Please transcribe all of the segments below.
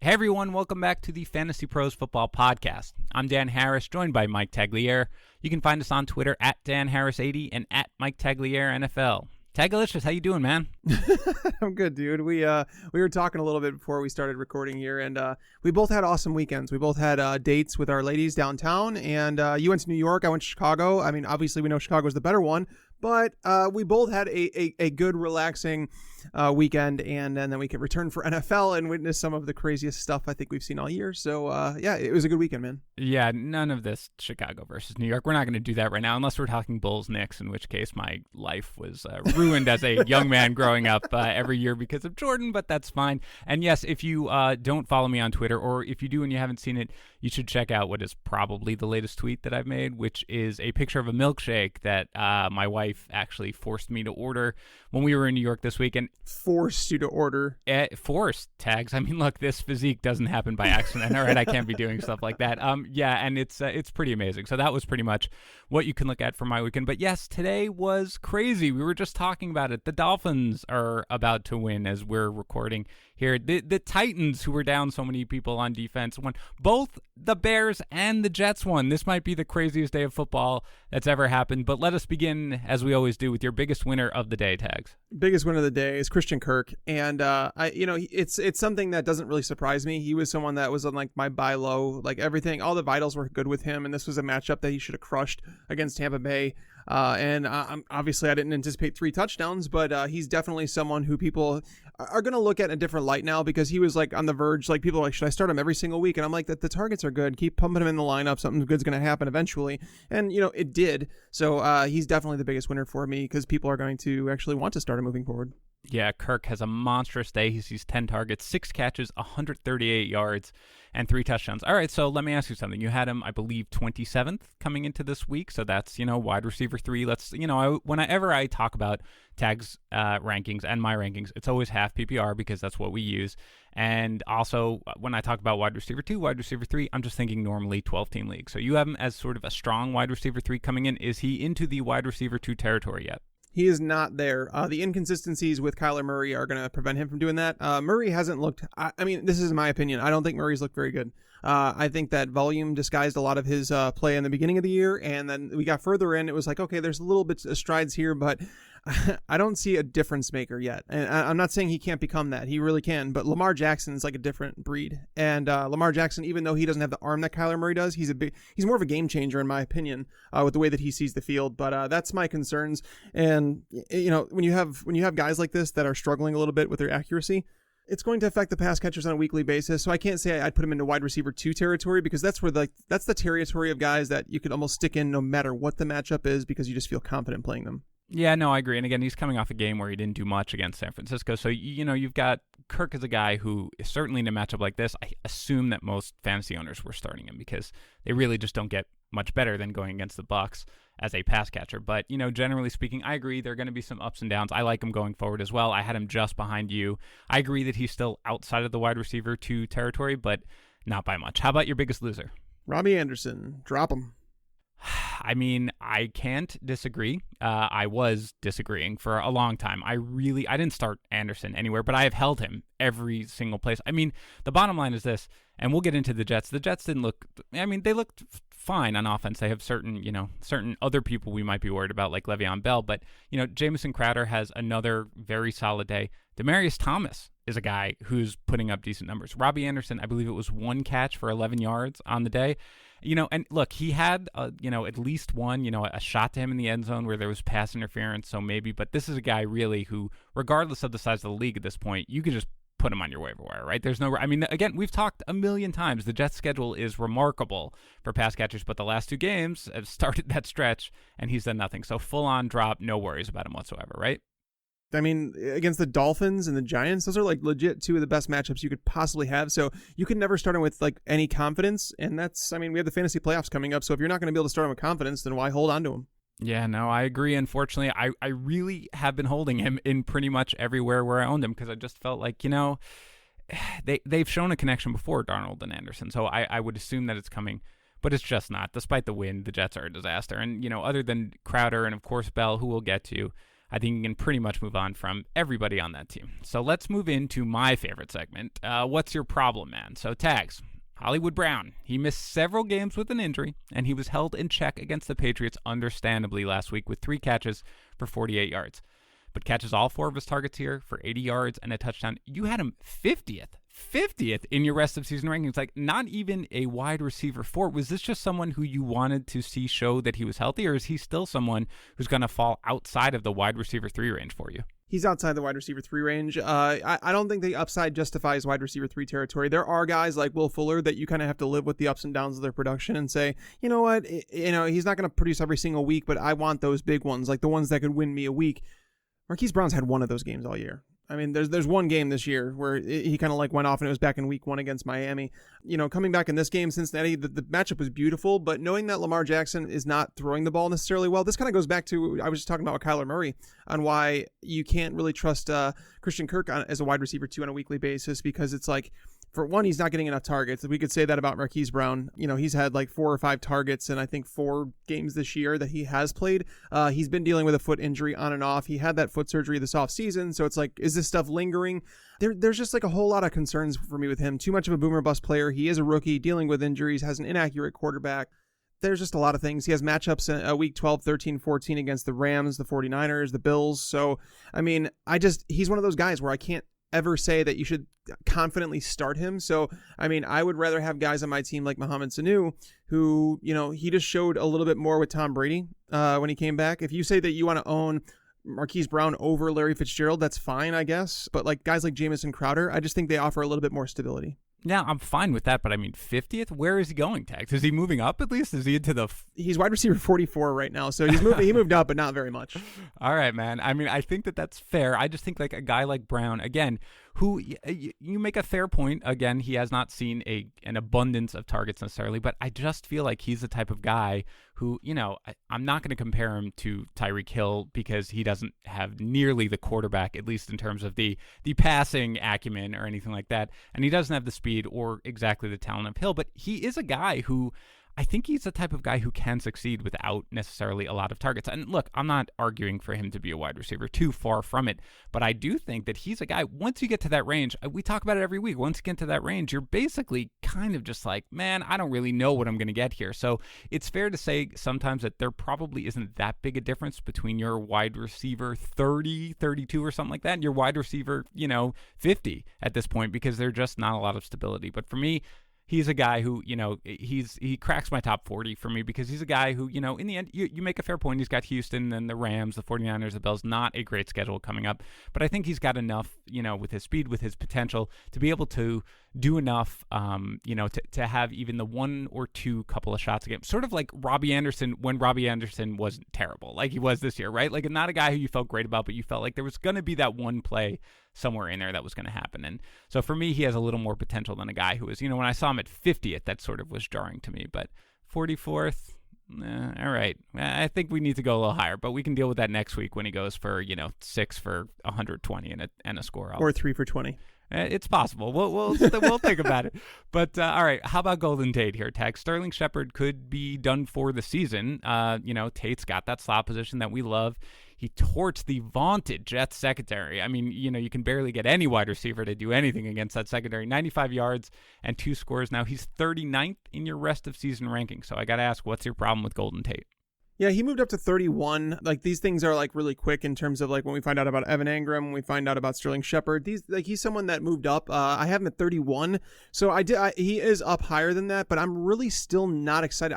Hey everyone, welcome back to the Fantasy Pros Football Podcast. I'm Dan Harris, joined by Mike Tagliere. You can find us on Twitter at DanHarris80 and at Mike Tagliere NFL. Tagalicious, how you doing, man? I'm good, dude. We were talking a little bit before we started recording here, and we both had awesome weekends. We both had dates with our ladies downtown, and you went to New York, I went to Chicago. I mean, obviously we know Chicago's the better one, but we both had a good, relaxing weekend, and then we could return for NFL and witness some of the craziest stuff I think we've seen all year. So, yeah, it was a good weekend, man. Yeah, none of this Chicago versus New York. We're not going to do that right now, unless we're talking Bulls-Knicks, in which case my life was ruined as a young man growing up every year because of Jordan, but that's fine. And yes, if you don't follow me on Twitter, or if you do and you haven't seen it, you should check out what is probably the latest tweet that I've made, which is a picture of a milkshake that my wife actually forced me to order when we were in New York this week. And forced you to order? Forced, Tags. I mean, look, this physique doesn't happen by accident. All right, I can't be doing stuff like that. Yeah, and it's pretty amazing. So that was pretty much what you can look at for my weekend. But yes, today was crazy. We were just talking about it. The Dolphins are about to win as we're recording here. The Titans, who were down so many people on defense, won. Both the Bears and the Jets won. This might be the craziest day of football that's ever happened. But let us begin, as we always do, with your biggest winner of the day, Tags. Biggest winner of the day is Christian Kirk, and it's something that doesn't really surprise me. He was someone that was on like my buy low, like everything, all the vitals were good with him, and this was a matchup that he should have crushed against Tampa Bay. And obviously I didn't anticipate 3 touchdowns, but he's definitely someone who people are going to look at in a different light now, because he was like on the verge. Like, people are like, should I start him every single week? And I'm like, that the targets are good. Keep pumping him in the lineup. Something good's going to happen eventually. And, it did. So he's definitely the biggest winner for me, because people are going to actually want to start him moving forward. Yeah, Kirk has a monstrous day. He sees 10 targets, 6 catches, 138 yards, and 3 touchdowns. All right, so let me ask you something. You had him, I believe, 27th coming into this week, so that's, wide receiver 3. Let's, whenever I talk about Tags rankings and my rankings, it's always half PPR, because that's what we use. And also, when I talk about wide receiver 2, wide receiver 3, I'm just thinking normally 12-team league. So you have him as sort of a strong wide receiver 3 coming in. Is he into the wide receiver 2 territory yet? He is not there. The inconsistencies with Kyler Murray are going to prevent him from doing that. Murray hasn't looked, I mean, this is my opinion. I don't think Murray's looked very good. I think that volume disguised a lot of his play in the beginning of the year, and then we got further in. It was like, okay, there's a little bit of strides here, but I don't see a difference maker yet. And I'm not saying he can't become that. He really can. But Lamar Jackson is like a different breed. And Lamar Jackson, even though he doesn't have the arm that Kyler Murray does, he's more of a game changer, in my opinion, with the way that he sees the field. But that's my concerns. And when you have guys like this that are struggling a little bit with their accuracy, it's going to affect the pass catchers on a weekly basis. So I can't say I'd put him into wide receiver 2 territory, because that's where that's the territory of guys that you could almost stick in no matter what the matchup is, because you just feel confident playing them. Yeah, no, I agree. And again, he's coming off a game where he didn't do much against San Francisco. So, you've got Kirk as a guy who is certainly in a matchup like this. I assume that most fantasy owners were starting him, because they really just don't get much better than going against the Bucs as a pass catcher. But, generally speaking, I agree there are going to be some ups and downs. I like him going forward as well. I had him just behind you. I agree that he's still outside of the wide receiver 2 territory, but not by much. How about your biggest loser? Robby Anderson. Drop him. I mean, I can't disagree. I was disagreeing for a long time. I didn't start Anderson anywhere, but I have held him every single place. I mean, the bottom line is this, and we'll get into the Jets. The Jets didn't look, they looked fine on offense. They have certain other people we might be worried about, like Le'Veon Bell, but, Jamison Crowder has another very solid day. Demaryius Thomas is a guy who's putting up decent numbers. Robby Anderson, I believe it was 1 catch for 11 yards on the day. And look, he had, at least one, a shot to him in the end zone where there was pass interference, so maybe. But this is a guy really who, regardless of the size of the league at this point, you can just put him on your waiver wire, right? There's no, again, we've talked a million times. The Jets' schedule is remarkable for pass catchers, but the last 2 games have started that stretch, and he's done nothing. So full-on drop, no worries about him whatsoever, right? I mean, against the Dolphins and the Giants, those are like legit 2 of the best matchups you could possibly have. So you can never start him with like any confidence. And that's, we have the fantasy playoffs coming up. So if you're not going to be able to start him with confidence, then why hold on to him? Yeah, no, I agree. Unfortunately, I really have been holding him in pretty much everywhere where I owned him, because I just felt like, they've shown a connection before, Darnold and Anderson. So I would assume that it's coming, but it's just not. Despite the win, the Jets are a disaster. And, other than Crowder and, of course, Bell, who we'll get to, I think you can pretty much move on from everybody on that team. So let's move into my favorite segment. What's your problem, man? So tags. Hollywood Brown. He missed several games with an injury, and he was held in check against the Patriots understandably last week with 3 catches for 48 yards. But catches all 4 of his targets here for 80 yards and a touchdown. You had him 50th in your rest of season rankings. Like, not even a wide receiver 4. Was this just someone who you wanted to see show that he was healthy, or is he still someone who's going to fall outside of the wide receiver 3 range for you? He's outside the wide receiver 3 range. I don't think the upside justifies wide receiver 3 territory. There are guys like Will Fuller that you kind of have to live with the ups and downs of their production and say, you know what, he's not going to produce every single week, but I want those big ones, like the ones that could win me a week. Marquise Brown's had one of those games all year. I mean, there's one game this year where he kind of like went off, and it was back in week 1 against Miami. Coming back in this game, Cincinnati, the matchup was beautiful, but knowing that Lamar Jackson is not throwing the ball necessarily well, this kind of goes back to, I was just talking about Kyler Murray on why you can't really trust Christian Kirk as a wide receiver 2 on a weekly basis, because it's like, for one, he's not getting enough targets. We could say that about Marquise Brown. He's had like 4 or 5 targets in I think 4 games this year that he has played. He's been dealing with a foot injury on and off. He had that foot surgery this offseason. So it's like, is this stuff lingering? There's just like a whole lot of concerns for me with him. Too much of a boomer bust player. He is a rookie dealing with injuries, has an inaccurate quarterback. There's just a lot of things. He has matchups in week 12, 13, 14 against the Rams, the 49ers, the Bills. So, I mean, he's one of those guys where I can't ever say that you should confidently start him. So, I mean, I would rather have guys on my team like Mohamed Sanu, who, he just showed a little bit more with Tom Brady when he came back. If you say that you want to own Marquise Brown over Larry Fitzgerald, that's fine, I guess. But like guys like Jamison Crowder, I just think they offer a little bit more stability. Yeah, I'm fine with that, but I mean, 50th? Where is he going, Tags? Is he moving up at least? Is he into the... He's wide receiver 44 right now, so he moved up, but not very much. All right, man. I mean, I think that's fair. I just think like a guy like Brown, again, who you make a fair point. Again, he has not seen an abundance of targets necessarily, but I just feel like he's the type of guy who, I'm not going to compare him to Tyreek Hill because he doesn't have nearly the quarterback, at least in terms of the passing acumen or anything like that. And he doesn't have the speed or exactly the talent of Hill, but he is a guy who I think he's the type of guy who can succeed without necessarily a lot of targets. And look, I'm not arguing for him to be a wide receiver, too far from it. But I do think that he's a guy, once you get to that range, we talk about it every week, once you get to that range, you're basically kind of just like, man, I don't really know what I'm going to get here. So it's fair to say sometimes that there probably isn't that big a difference between your wide receiver 30, 32 or something like that, and your wide receiver, 50 at this point, because there's just not a lot of stability. But for me, he's a guy who, he cracks my top 40 for me because he's a guy who, in the end, you make a fair point. He's got Houston and the Rams, the 49ers, the Bills, not a great schedule coming up. But I think he's got enough, with his speed, with his potential to be able to do enough, to have even the 1 or 2 couple of shots a game. Sort of like Robby Anderson when Robby Anderson wasn't terrible, like he was this year, right? Like not a guy who you felt great about, but you felt like there was going to be that one play somewhere in there that was going to happen. And so for me, he has a little more potential than a guy who was, when I saw him at 50th, that sort of was jarring to me. But 44th, all right. I think we need to go a little higher, but we can deal with that next week when he goes for, 6 for 120 and a score. Or 3 for 20. It's possible. We'll think about it. But all right, how about Golden Tate here? Tag Sterling Shepard could be done for the season. Tate's got that slot position that we love. He torched the vaunted Jets secondary. I mean, you can barely get any wide receiver to do anything against that secondary. 95 yards and 2 scores. Now he's 39th in your rest of season ranking. So I got to ask, what's your problem with Golden Tate? Yeah, he moved up to 31. Like these things are like really quick in terms of like when we find out about Evan Engram, when we find out about Sterling Shepard. He's someone that moved up. I have him at 31, so he is up higher than that. But I'm really still not excited.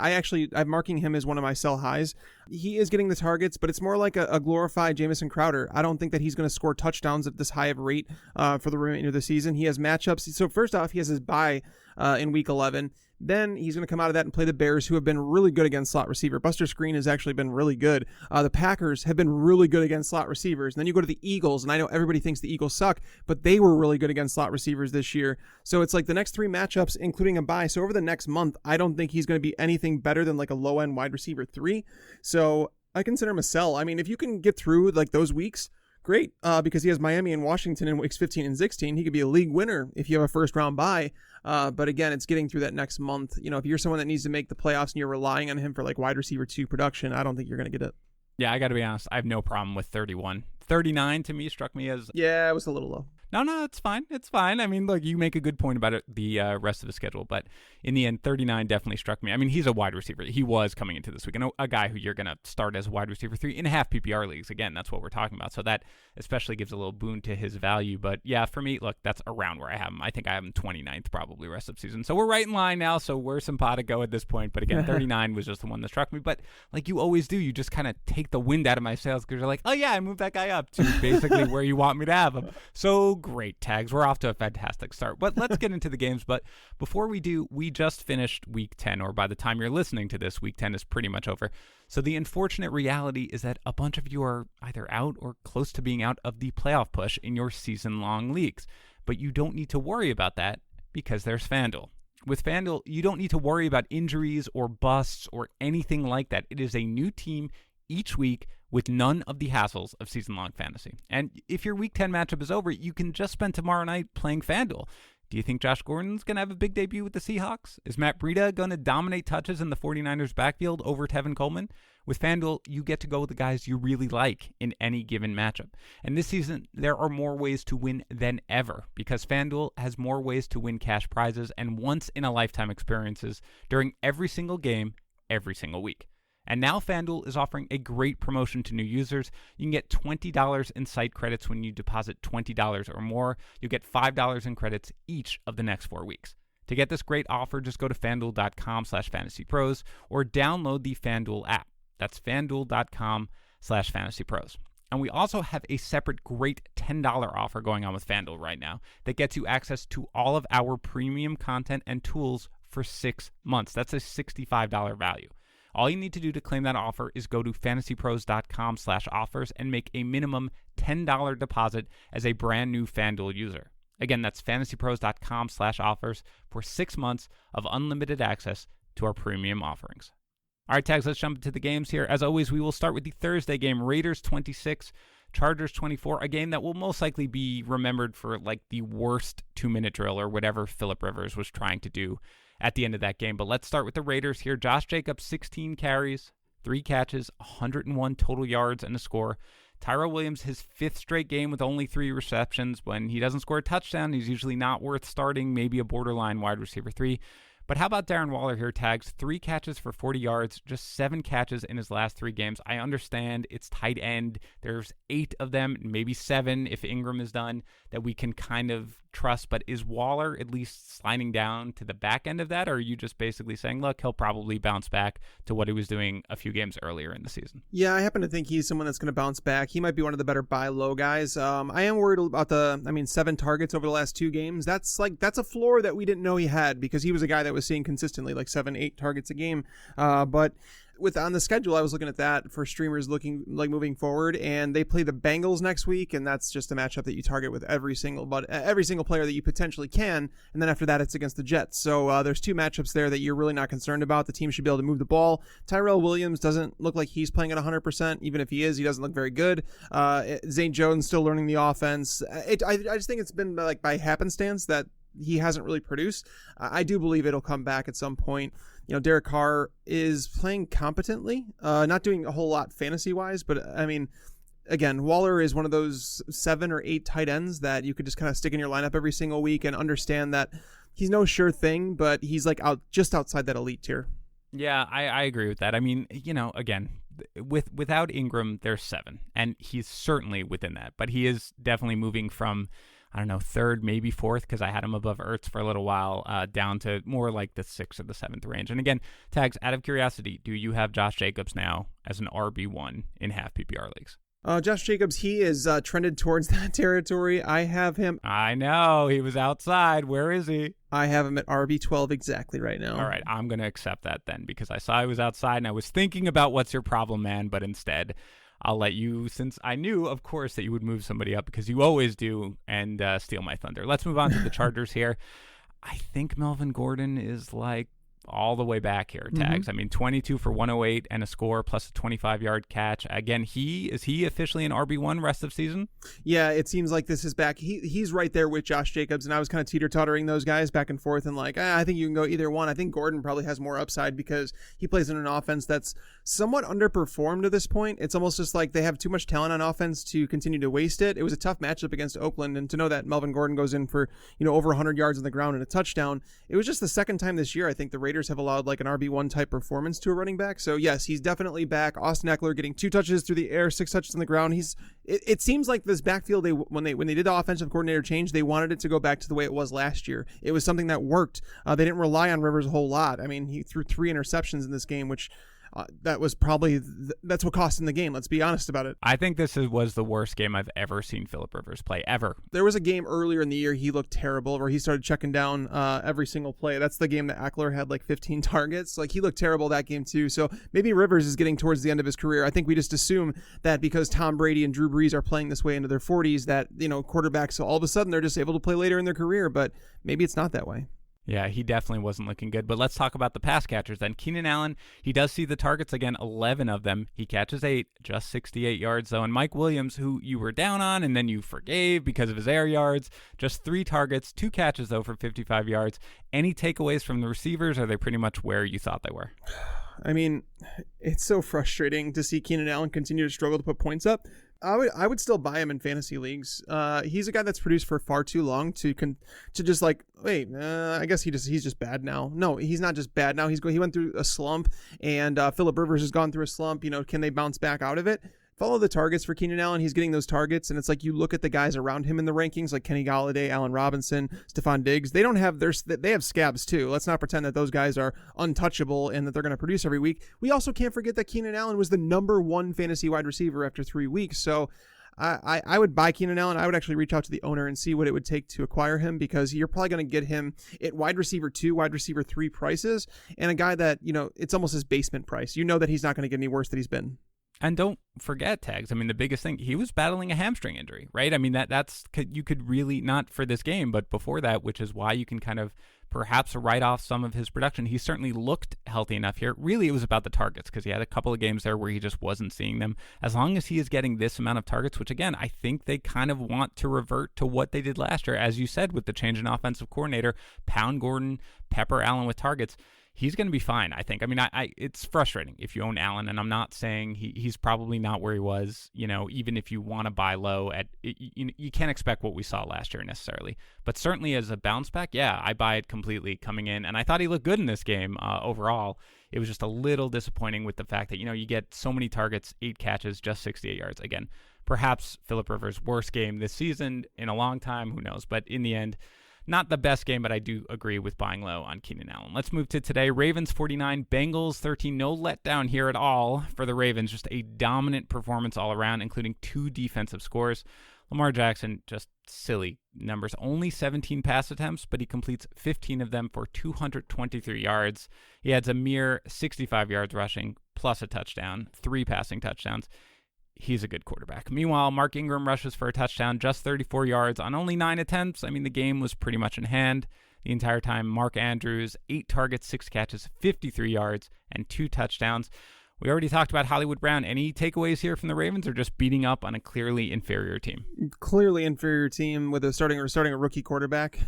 I'm marking him as one of my sell highs. He is getting the targets, but it's more like a glorified Jamison Crowder. I don't think that he's going to score touchdowns at this high of a rate for the remainder of the season. He has matchups. So first off, he has his bye in week 11. Then he's going to come out of that and play the Bears, who have been really good against slot receiver. Buster Skrine has actually been really good. The Packers have been really good against slot receivers. And then you go to the Eagles, and I know everybody thinks the Eagles suck, but they were really good against slot receivers this year. So it's like the next 3 matchups, including a bye. So over the next month, I don't think he's going to be anything better than like a low-end wide receiver 3. So I consider him a sell. I mean, if you can get through like those weeks, great, because he has Miami and Washington in weeks 15 and 16. He could be a league winner if you have a first-round bye. But again, it's getting through that next month. If you're someone that needs to make the playoffs and you're relying on him for like wide receiver 2 production, I don't think you're going to get it. Yeah, I got to be honest. I have no problem with 31. 39 to me struck me as... Yeah, it was a little low. No, it's fine. It's fine. I mean, look, you make a good point about it, the rest of the schedule, but in the end, 39 definitely struck me. I mean, he's a wide receiver. He was coming into this week, and a guy who you're going to start as a wide receiver 3 in half PPR leagues. Again, that's what we're talking about. So that especially gives a little boon to his value. But yeah, for me, look, that's around where I have him. I think I have him 29th probably rest of the season. So we're right in line now. So we're simpatico at this point. But again, 39 was just the one that struck me. But like you always do, you just kind of take the wind out of my sails because you're like, oh yeah, I moved that guy up to basically where you want me to have him. So great, Tags. We're off to a fantastic start. But let's get into the games. But before we do, we just finished week 10, or by the time you're listening to this, week 10 is pretty much over. So the unfortunate reality is that a bunch of you are either out or close to being out of the playoff push in your season-long leagues. But you don't need to worry about that because there's FanDuel. With FanDuel, you don't need to worry about injuries or busts or anything like that. It is a new team each week with none of the hassles of season-long fantasy. And if your Week 10 matchup is over, you can just spend tomorrow night playing FanDuel. Do you think Josh Gordon's going to have a big debut with the Seahawks? Is Matt Breida going to dominate touches in the 49ers backfield over Tevin Coleman? With FanDuel, you get to go with the guys you really like in any given matchup. And this season, there are more ways to win than ever because FanDuel has more ways to win cash prizes and once-in-a-lifetime experiences during every single game, every single week. And now FanDuel is offering a great promotion to new users. You can get $20 in site credits when you deposit $20 or more. You'll get $5 in credits each of the next 4 weeks. To get this great offer, just go to FanDuel.com/FantasyPros or download the FanDuel app. That's FanDuel.com/FantasyPros. And we also have a separate great $10 offer going on with FanDuel right now that gets you access to all of our premium content and tools for 6 months. That's a $65 value. All you need to do to claim that offer is go to fantasypros.com/offers and make a minimum $10 deposit as a brand new FanDuel user. Again, that's fantasypros.com/offers for 6 months of unlimited access to our premium offerings. All right, Tags, let's jump into the games here. As always, we will start with the Thursday game, Raiders 26, Chargers 24, a game that will most likely be remembered for like the worst 2-minute drill or whatever Phillip Rivers was trying to do at the end of that game. But let's start with the Raiders here. Josh Jacobs, 16 carries, 3 catches, 101 total yards and a score. Tyrell Williams, his 5th straight game with only 3 receptions. When he doesn't score a touchdown, he's usually not worth starting, maybe a borderline wide receiver 3. But how about Darren Waller here, Tags? 3 catches for 40 yards, just 7 catches in his last 3 games. I understand it's tight end. There's 8 of them, maybe 7 if Ingram is done, that we can kind of trust. But is Waller at least sliding down to the back end of that? Or are you just basically saying, look, he'll probably bounce back to what he was doing a few games earlier in the season? Yeah, I happen to think he's someone that's going to bounce back. He might be one of the better buy low guys. I am worried about 7 targets over the last 2 games. That's a floor that we didn't know he had because he was a guy that was seeing consistently like 7-8 targets a game. But on the schedule, I was looking at that for streamers looking like moving forward, and they play the Bengals next week, and that's just a matchup that you target with every single player that you potentially can, and then after that it's against the Jets. So there's 2 matchups there that you're really not concerned about. The team should be able to move the ball. Tyrell Williams doesn't look like he's playing at 100%. Even if he is, he doesn't look very good. Zane Jones still learning the offense. I just think it's been like by happenstance that he hasn't really produced. I do believe it'll come back at some point. Derek Carr is playing competently, not doing a whole lot fantasy-wise, but, I mean, again, Waller is one of those 7 or 8 tight ends that you could just kind of stick in your lineup every single week and understand that he's no sure thing, but he's like just outside that elite tier. Yeah, I agree with that. I mean, again, without Ingram, there's 7, and he's certainly within that, but he is definitely moving from, I don't know, 3rd, maybe 4th, because I had him above Ertz for a little while, down to more like the 6th or the 7th range. And again, Tags, out of curiosity, do you have Josh Jacobs now as an RB1 in half PPR leagues? Josh Jacobs, he is trended towards that territory. I have him. I know. He was outside. Where is he? I have him at RB12 exactly right now. All right. I'm going to accept that then because I saw he was outside and I was thinking about what's your problem, man, but instead I'll let you, since I knew, of course, that you would move somebody up because you always do, and steal my thunder. Let's move on to the Chargers here. I think Melvin Gordon is like all the way back here, Tags. I mean, 22 for 108 and a score plus a 25-yard catch. Again, is he officially an RB1 rest of season? Yeah, it seems like this is back. He's right there with Josh Jacobs, and I was kind of teeter-tottering those guys back and forth, and like, I think you can go either one. I think Gordon probably has more upside because he plays in an offense that's somewhat underperformed to this point. It's almost just like they have too much talent on offense to continue to waste it. It was a tough matchup against Oakland, and to know that Melvin Gordon goes in for, over 100 yards on the ground and a touchdown, it was just the second time this year I think the Raiders have allowed like an RB1 type performance to a running back. So yes, he's definitely back. Austin Eckler getting 2 touches through the air, 6 touches on the ground. It seems like this backfield, when they did the offensive coordinator change, they wanted it to go back to the way it was last year. It was something that worked. They didn't rely on Rivers a whole lot. I mean, he threw 3 interceptions in this game, which that was probably that's what cost him the game. Let's be honest about it. I think this was the worst game I've ever seen Phillip Rivers play, ever. There was a game earlier in the year he looked terrible, where he started checking down every single play. That's the game that Eckler had like 15 targets. Like, he looked terrible that game too. So maybe Rivers is getting towards the end of his career. I think we just assume that because Tom Brady and Drew Brees are playing this way into their 40s, that quarterbacks, so all of a sudden they're just able to play later in their career. But maybe it's not that way. Yeah, he definitely wasn't looking good. But let's talk about the pass catchers then. Keenan Allen, he does see the targets again, 11 of them. He catches 8, just 68 yards though. And Mike Williams, who you were down on and then you forgave because of his air yards, just 3 targets, 2 catches though for 55 yards. Any takeaways from the receivers? Are they pretty much where you thought they were? I mean, it's so frustrating to see Keenan Allen continue to struggle to put points up. I would still buy him in fantasy leagues. He's a guy that's produced for far too long to just like, wait, I guess he's just bad now. No, he's not just bad now. He went through a slump, and Phillip Rivers has gone through a slump. Can they bounce back out of it? Follow the targets for Keenan Allen. He's getting those targets, and it's like you look at the guys around him in the rankings, like Kenny Golladay, Allen Robinson, Stephon Diggs. They have scabs too. Let's not pretend that those guys are untouchable and that they're going to produce every week. We also can't forget that Keenan Allen was the number 1 fantasy wide receiver after 3 weeks. So I would buy Keenan Allen. I would actually reach out to the owner and see what it would take to acquire him, because you're probably going to get him at wide receiver 2, wide receiver 3 prices, and a guy that, it's almost his basement price. That he's not going to get any worse than he's been. And don't forget, Tags, I mean, the biggest thing, he was battling a hamstring injury, right? I mean, that's you could really, not for this game, but before that, which is why you can kind of perhaps write off some of his production. He certainly looked healthy enough here. Really, it was about the targets, because he had a couple of games there where he just wasn't seeing them. As long as he is getting this amount of targets, which again, I think they kind of want to revert to what they did last year, as you said, with the change in offensive coordinator, pound Gordon, pepper Allen with targets. He's going to be fine, I think. I mean, it's frustrating if you own Allen, and I'm not saying he's probably not where he was, even if you want to buy low at, you can't expect what we saw last year necessarily. But certainly as a bounce back, yeah, I buy it completely coming in. And I thought he looked good in this game overall. It was just a little disappointing with the fact that, you get so many targets, 8 catches, just 68 yards. Again, perhaps Phillip Rivers' worst game this season in a long time, who knows? But in the end, not the best game, but I do agree with buying low on Keenan Allen. Let's move to today. Ravens 49, Bengals 13. No letdown here at all for the Ravens. Just a dominant performance all around, including 2 defensive scores. Lamar Jackson, just silly numbers. Only 17 pass attempts, but he completes 15 of them for 223 yards. He adds a mere 65 yards rushing, plus a touchdown, 3 passing touchdowns. He's a good quarterback. Meanwhile, Mark Ingram rushes for a touchdown, just 34 yards on only 9 attempts. I mean, the game was pretty much in hand the entire time. Mark Andrews, 8 targets, 6 catches, 53 yards, and 2 touchdowns. We already talked about Hollywood Brown. Any takeaways here from the Ravens, or just beating up on a clearly inferior team? Clearly inferior team with starting a rookie quarterback.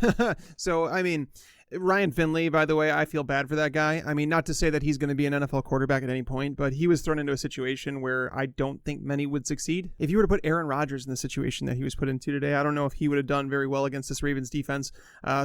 So, I mean, Ryan Finley, by the way, I feel bad for that guy. I mean, not to say that he's going to be an NFL quarterback at any point, but he was thrown into a situation where I don't think many would succeed. If you were to put Aaron Rodgers in the situation that he was put into today, I don't know if he would have done very well against this Ravens defense.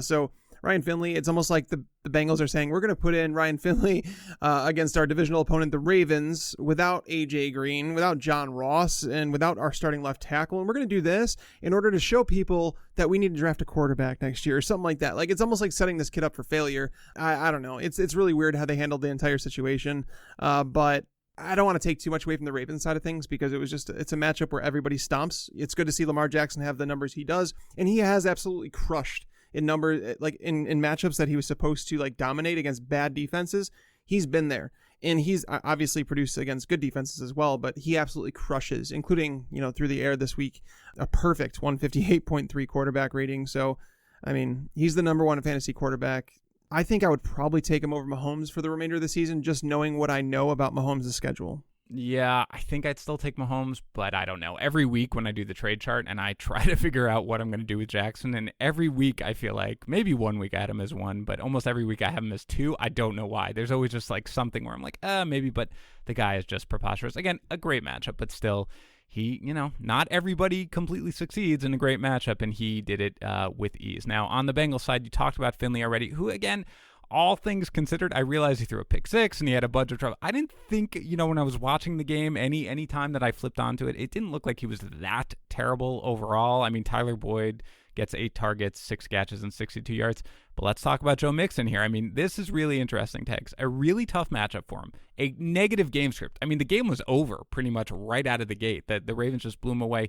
So Ryan Finley, it's almost like the Bengals are saying, we're going to put in Ryan Finley against our divisional opponent, the Ravens, without A.J. Green, without John Ross, and without our starting left tackle. And we're going to do this in order to show people that we need to draft a quarterback next year or something like that. Like, it's almost like setting this kid up for failure. I don't know. It's really weird how they handled the entire situation. But I don't want to take too much away from the Ravens side of things, because it's a matchup where everybody stomps. It's good to see Lamar Jackson have the numbers he does, and he has absolutely crushed in numbers, like in matchups that he was supposed to like dominate against bad defenses. He's been there, and he's obviously produced against good defenses as well, but he absolutely crushes, including, through the air this week, a perfect 158.3 quarterback rating. So, I mean, he's the number 1 fantasy quarterback. I think I would probably take him over Mahomes for the remainder of the season, just knowing what I know about Mahomes' schedule. Yeah, I think I'd still take Mahomes, but I don't know. Every week when I do the trade chart and I try to figure out what I'm going to do with Jackson, and every week I feel like maybe 1 week I had him as 1, but almost every week I have him as 2. I don't know why. There's always just like something where I'm like, maybe, but the guy is just preposterous. Again, a great matchup, but still, he, not everybody completely succeeds in a great matchup, and he did it with ease. Now, on the Bengals side, you talked about Finley already, who, again, all things considered, I realized he threw a pick 6 and he had a bunch of trouble. I didn't think, when I was watching the game, any time that I flipped onto it, it didn't look like he was that terrible overall. I mean, Tyler Boyd gets 8 targets, 6 catches, and 62 yards. But let's talk about Joe Mixon here. I mean, this is really interesting, Tex. A really tough matchup for him. A negative game script. I mean, the game was over pretty much right out of the gate. The Ravens just blew him away.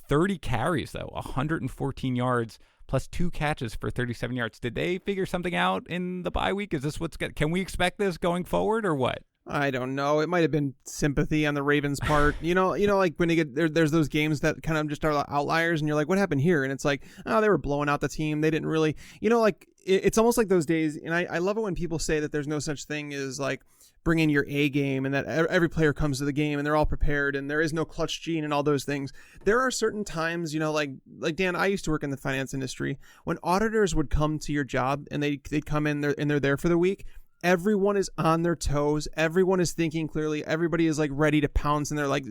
30 carries, though, 114 yards, plus 2 catches for 37 yards. Did they figure something out in the bye week? Is this can we expect this going forward or what? I don't know. It might have been sympathy on the Ravens' part. Like when they get there's those games that kind of just are outliers, and you're like, what happened here? And it's like, oh, they were blowing out the team. They didn't really, it's almost like those days. And I love it when people say that there's no such thing as like bring in your A game, and that every player comes to the game and they're all prepared and there is no clutch gene and all those things. There are certain times, like Dan, I used to work in the finance industry, when auditors would come to your job and they'd come in there and they're there for the week. Everyone is on their toes. Everyone is thinking clearly. Everybody is like ready to pounce, and they're like,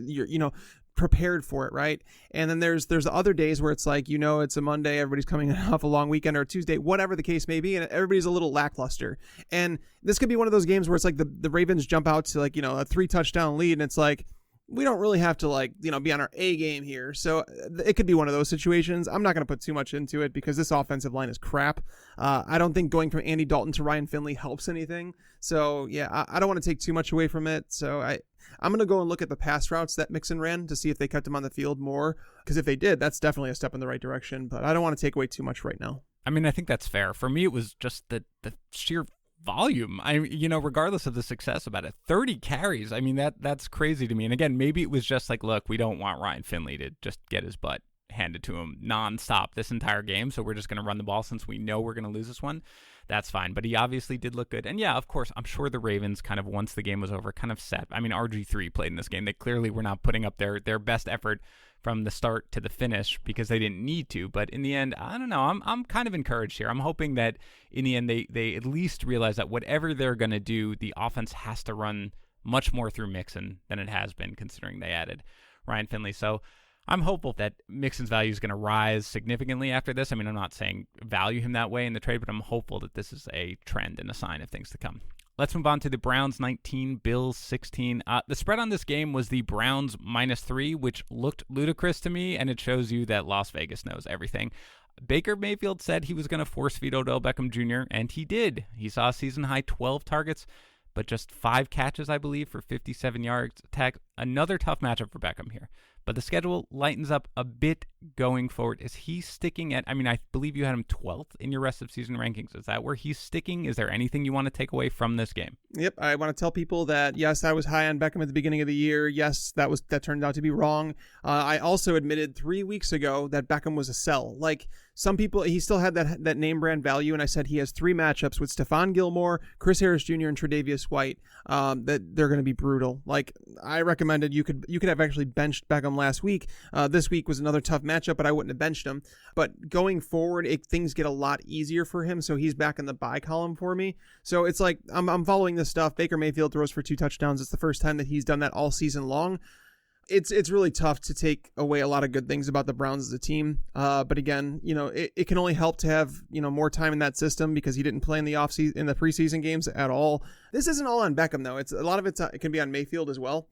prepared for it, right? And then there's other days where it's like, it's a Monday, everybody's coming off a long weekend, or a Tuesday, whatever the case may be, and everybody's a little lackluster. And this could be one of those games where it's like the Ravens jump out to like, a 3 touchdown lead, and it's like, we don't really have to be on our A game here. So it could be one of those situations. I'm not going to put too much into it because this offensive line is crap. I don't think going from Andy Dalton to Ryan Finley helps anything. So yeah, I don't want to take too much away from it. So I'm going to go and look at the pass routes that Mixon ran to see if they kept him on the field more. Because if they did, that's definitely a step in the right direction. But I don't want to take away too much right now. I mean, I think that's fair. For me, it was just the sheer volume. Regardless of the success about it, 30 carries. I mean, that's crazy to me. And again, maybe it was just like, look, we don't want Ryan Finley to just get his butt handed to him nonstop this entire game, so we're just going to run the ball since we know we're going to lose this one. That's fine. But he obviously did look good. And yeah, of course, I'm sure the Ravens kind of, once the game was over, kind of set. I mean, RG3 played in this game. They clearly were not putting up their best effort from the start to the finish because they didn't need to. But in the end, I don't know. I'm kind of encouraged here. I'm hoping that in the end they at least realize that whatever they're going to do, the offense has to run much more through Mixon than it has been, considering they added Ryan Finley. So I'm hopeful that Mixon's value is going to rise significantly after this. I mean, I'm not saying value him that way in the trade, but I'm hopeful that this is a trend and a sign of things to come. Let's move on to the Browns 19, Bills 16. The spread on this game was the Browns -3, which looked ludicrous to me, and it shows you that Las Vegas knows everything. Baker Mayfield said he was going to force feed Odell Beckham Jr., and he did. He saw a season-high 12 targets, but just 5 catches, I believe, for 57 yards. Another tough matchup for Beckham here. But the schedule lightens up a bit going forward. Is he sticking at, I believe you had him 12th in your rest of season rankings. Is that where he's sticking? Is there anything you want to take away from this game? Yep. I want to tell people that, yes, I was high on Beckham at the beginning of the year. Yes, that turned out to be wrong. I also admitted 3 weeks ago that Beckham was a sell. Like, some people, he still had that name brand value, and I said he has 3 matchups with Stephon Gilmore, Chris Harris Jr., and Tre'Davious White that they're going to be brutal. Like, I recommended you could have actually benched Beckham last week. This week was another tough matchup, but I wouldn't have benched him. But going forward, things get a lot easier for him, so he's back in the buy column for me. So it's like, I'm following this stuff. Baker Mayfield throws for 2 touchdowns. It's the first time that he's done that all season long. It's really tough to take away a lot of good things about the Browns as a team. But again, it can only help to have, more time in that system because he didn't play in the preseason games at all. This isn't all on Beckham though. It's a lot of it can be on Mayfield as well.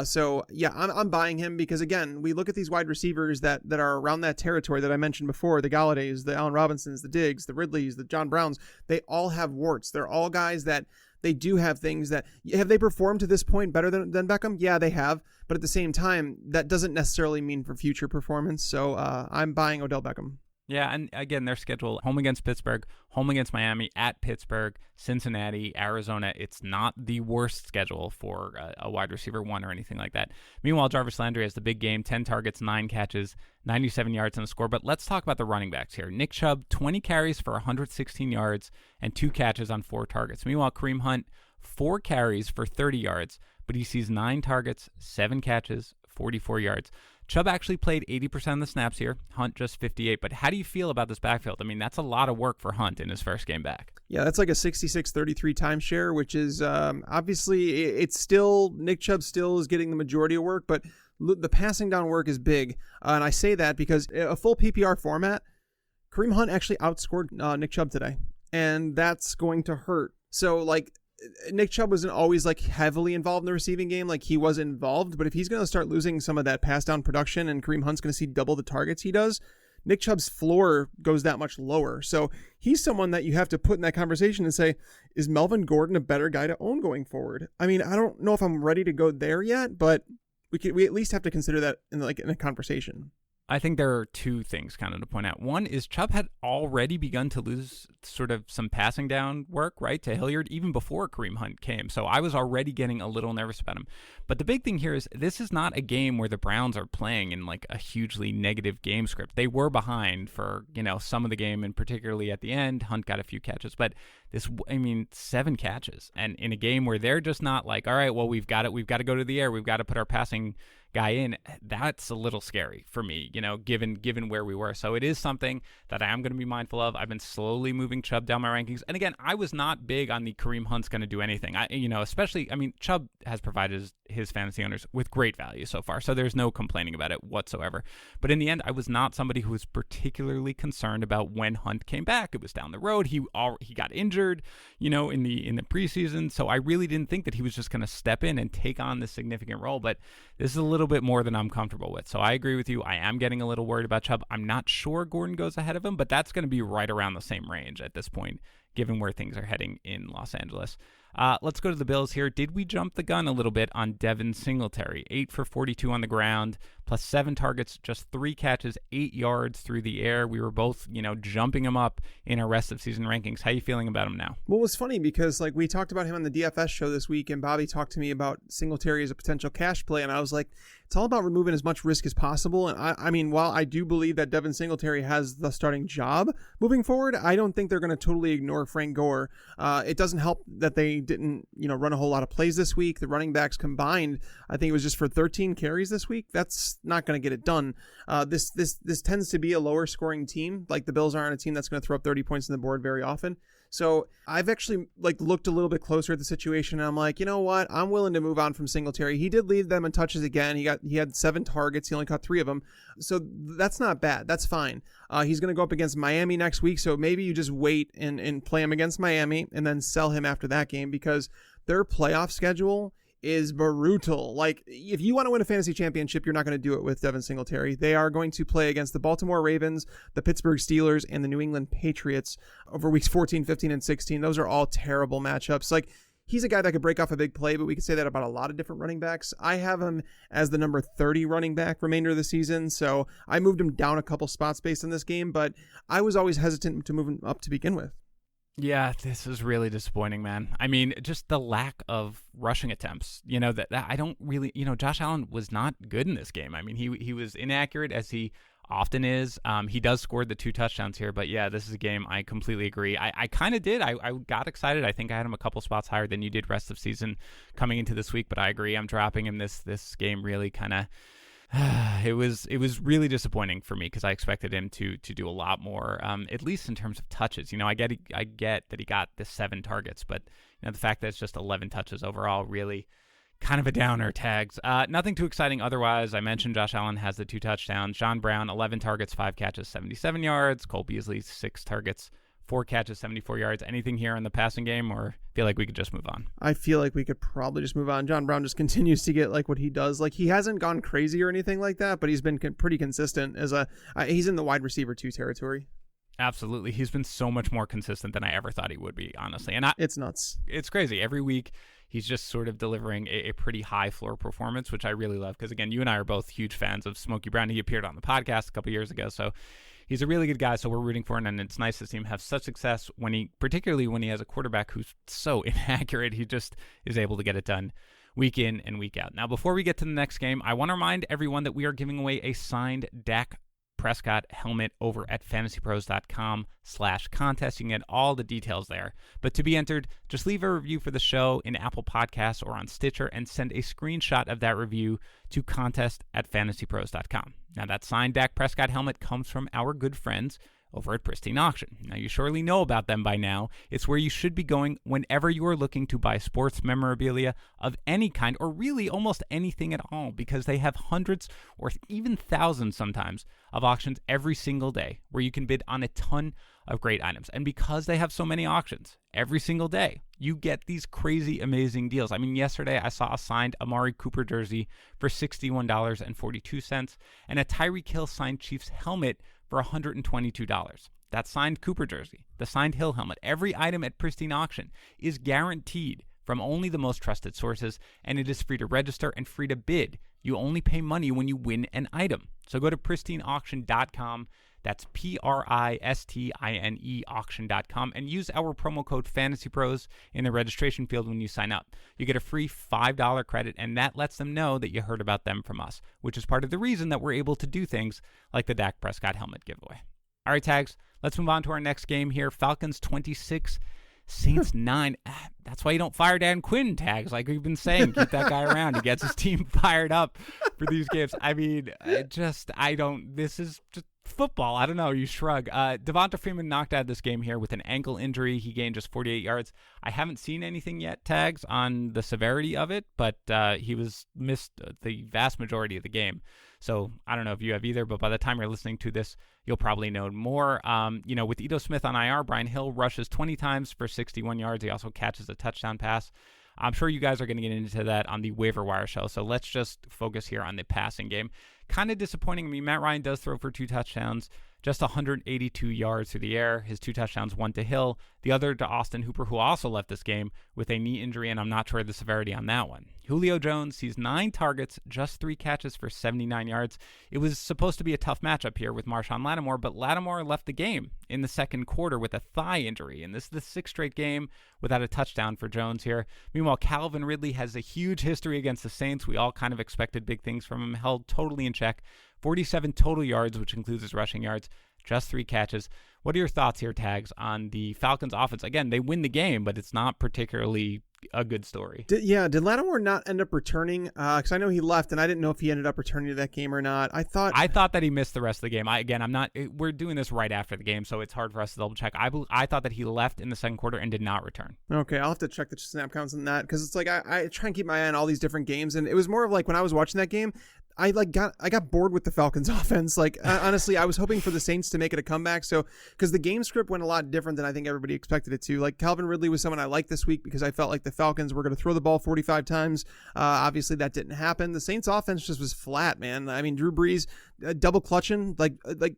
So yeah, I'm buying him because again, we look at these wide receivers that are around that territory that I mentioned before, the Galladays, the Allen Robinsons, the Diggs, the Ridleys, the John Browns. They all have warts. They're all guys that they do have things that, have they performed to this point better than Beckham? Yeah, they have. But at the same time, that doesn't necessarily mean for future performance. So I'm buying Odell Beckham. Yeah, and again, their schedule, home against Pittsburgh, home against Miami, at Pittsburgh, Cincinnati, Arizona. It's not the worst schedule for a wide receiver one or anything like that. Meanwhile, Jarvis Landry has the big game, 10 targets, 9 catches, 97 yards on the score. But let's talk about the running backs here. Nick Chubb, 20 carries for 116 yards and 2 catches on 4 targets. Meanwhile, Kareem Hunt, 4 carries for 30 yards, but he sees 9 targets, 7 catches, 44 yards. Chubb actually played 80% of the snaps here. Hunt just 58. But how do you feel about this backfield? I mean, that's a lot of work for Hunt in his first game back. Yeah, that's like a 66-33 timeshare, which is obviously it's still Nick Chubb still is getting the majority of work, but the passing down work is big. And I say that because a full PPR format, Kareem Hunt actually outscored Nick Chubb today, and that's going to hurt. So like, Nick Chubb wasn't always like heavily involved in the receiving game. Like he was involved, but if he's going to start losing some of that pass down production and Kareem Hunt's going to see double the targets he does, Nick Chubb's floor goes that much lower. So he's someone that you have to put in that conversation and say, is Melvin Gordon a better guy to own going forward? I mean, I don't know if I'm ready to go there yet, but we at least have to consider that in a conversation. I think there are 2 things kind of to point out. One is Chubb had already begun to lose sort of some passing down work, right, to Hilliard even before Kareem Hunt came. So I was already getting a little nervous about him. But the big thing here is this is not a game where the Browns are playing in like a hugely negative game script. They were behind for, some of the game, and particularly at the end, Hunt got a few catches. But 7 catches. And in a game where they're just not like, all right, well, we've got to go to the air. We've got to put our passing guy in. That's a little scary for me, given where we were. So it is something that I am going to be mindful of. I've been slowly moving Chubb down my rankings. And again, I was not big on the Kareem Hunt's going to do anything. Chubb has provided his fantasy owners with great value so far. So there's no complaining about it whatsoever. But in the end, I was not somebody who was particularly concerned about when Hunt came back. It was down the road. He got injured, in the preseason. So I really didn't think that he was just going to step in and take on this significant role. But this is a little bit more than I'm comfortable with. So I agree with you. I am getting a little worried about Chubb. I'm not sure Gordon goes ahead of him, but that's going to be right around the same range at this point, given where things are heading in Los Angeles. Let's go to the Bills here. Did we jump the gun a little bit on Devin Singletary? 8 for 42 on the ground, plus 7 targets, just 3 catches, 8 yards through the air. We were both, jumping him up in our rest of season rankings. How are you feeling about him now? Well, it was funny because we talked about him on the DFS show this week, and Bobby talked to me about Singletary as a potential cash play, and I was like, it's all about removing as much risk as possible. And I mean, while I do believe that Devin Singletary has the starting job moving forward, I don't think they're going to totally ignore Frank Gore. It doesn't help that they didn't, run a whole lot of plays this week. The running backs combined, I think it was just for 13 carries this week. That's not going to get it done. This tends to be a lower scoring team. Like the Bills aren't a team that's going to throw up 30 points on the board very often. So I've actually looked a little bit closer at the situation, and I'm like, you know what? I'm willing to move on from Singletary. He did lead them in touches again. He had 7 targets. He only caught 3 of them. So that's not bad. That's fine. He's going to go up against Miami next week. So maybe you just wait and play him against Miami and then sell him after that game, because their playoff schedule is brutal. Like, if you want to win a fantasy championship, you're not going to do it with Devin Singletary. They are going to play against the Baltimore Ravens, the Pittsburgh Steelers, and the New England Patriots over weeks 14, 15, and 16. Those are all terrible matchups. Like, he's a guy that could break off a big play, but we could say that about a lot of different running backs. I have him as the number 30 running back remainder of the season, so I moved him down a couple spots based on this game, but I was always hesitant to move him up to begin with. Yeah, this is really disappointing, man. I mean, just the lack of rushing attempts. That I don't really, Josh Allen was not good in this game. I mean, he was inaccurate, as he often is. He does score the 2 touchdowns here, but yeah, this is a game I completely agree. I kind of did. I got excited. I think I had him a couple spots higher than you did rest of season coming into this week, but I agree. I'm dropping him. This game really kind of... It was really disappointing for me, because I expected him to do a lot more, at least in terms of touches. I get that he got the 7 targets, but the fact that it's just 11 touches overall, really kind of a downer. Tags. Nothing too exciting otherwise. I mentioned Josh Allen has the 2 touchdowns. John Brown, 11 targets, 5 catches, 77 yards. Cole Beasley, 6 targets, 4 catches, 74 yards. Anything here in the passing game, or feel like we could just move on? I feel like we could probably just move on. John Brown just continues to get what he does. He hasn't gone crazy or anything like that, but he's been pretty consistent he's in the wide receiver 2 territory. Absolutely. He's been so much more consistent than I ever thought he would be, honestly. And it's nuts. It's crazy. Every week he's just sort of delivering a pretty high floor performance, which I really love, because again, you and I are both huge fans of Smokey Brown. He appeared on the podcast a couple years ago, so he's a really good guy, so we're rooting for him, and it's nice to see him have such success particularly when he has a quarterback who's so inaccurate. He just is able to get it done week in and week out. Now, before we get to the next game, I want to remind everyone that we are giving away a signed Dak Prescott helmet over at fantasypros.com/contest. You can get all the details there. But to be entered, just leave a review for the show in Apple Podcasts or on Stitcher and send a screenshot of that review to contest@fantasypros.com. Now, that signed Dak Prescott helmet comes from our good friends over at Pristine Auction. Now, you surely know about them by now. It's where you should be going whenever you are looking to buy sports memorabilia of any kind, or really almost anything at all, because they have hundreds or even thousands sometimes of auctions every single day where you can bid on a ton of great items. And because they have so many auctions every single day, you get these crazy, amazing deals. I mean, yesterday I saw a signed Amari Cooper jersey for $61.42 and a Tyreek Hill signed Chiefs helmet for $122. That signed Cooper jersey, the signed Hill helmet, every item at Pristine Auction is guaranteed from only the most trusted sources, and it is free to register and free to bid. You only pay money when you win an item. So go to pristineauction.com. That's PRISTINE auction.com, and use our promo code FantasyPros in the registration field when you sign up. You get a free $5 credit, and that lets them know that you heard about them from us, which is part of the reason that we're able to do things like the Dak Prescott helmet giveaway. All right, Tags, let's move on to our next game here. Falcons 26, Saints 9. That's why you don't fire Dan Quinn, Tags. Like we've been saying, keep that guy around. He gets his team fired up for these games. I mean, this is just football. I don't know. You shrug. Devonta Freeman knocked out this game here with an ankle injury. He gained just 48 yards. I haven't seen anything yet, Tags, on the severity of it, but he was missed the vast majority of the game. So I don't know if you have either, but by the time you're listening to this, you'll probably know more. With Ito Smith on IR, Brian Hill rushes 20 times for 61 yards. He also catches a touchdown pass. I'm sure you guys are going to get into that on the waiver wire show. So let's just focus here on the passing game. Kind of disappointing. I mean, Matt Ryan does throw for 2 touchdowns, just 182 yards through the air. His 2 touchdowns, one to Hill, the other to Austin Hooper, who also left this game with a knee injury, and I'm not sure the severity on that one. Julio Jones sees 9 targets, just 3 catches for 79 yards. It was supposed to be a tough matchup here with Marshawn Lattimore, but Lattimore left the game in the second quarter with a thigh injury, and this is the 6th straight game without a touchdown for Jones here. Meanwhile, Calvin Ridley has a huge history against the Saints. We all kind of expected big things from him, held totally in check. 47 total yards, which includes his rushing yards, just 3 catches. What are your thoughts here, Tags, on the Falcons offense? Again, they win the game, but it's not particularly a good story. Did Lattimore not end up returning? Because I know he left, and I didn't know if he ended up returning to that game or not. I thought that he missed the rest of the game. We're doing this right after the game, so it's hard for us to double check. I thought that he left in the second quarter and did not return. Okay, I'll have to check the snap counts on that, because it's like I try and keep my eye on all these different games, and it was more of like when I was watching that game, I got bored with the Falcons offense. Like honestly, I was hoping for the Saints to make it a comeback. So because the game script went a lot different than I think everybody expected it to. Like Calvin Ridley was someone I liked this week because I felt like the Falcons were going to throw the ball 45 times. Obviously that didn't happen. The Saints offense just was flat, man. I mean, Drew Brees double clutching, like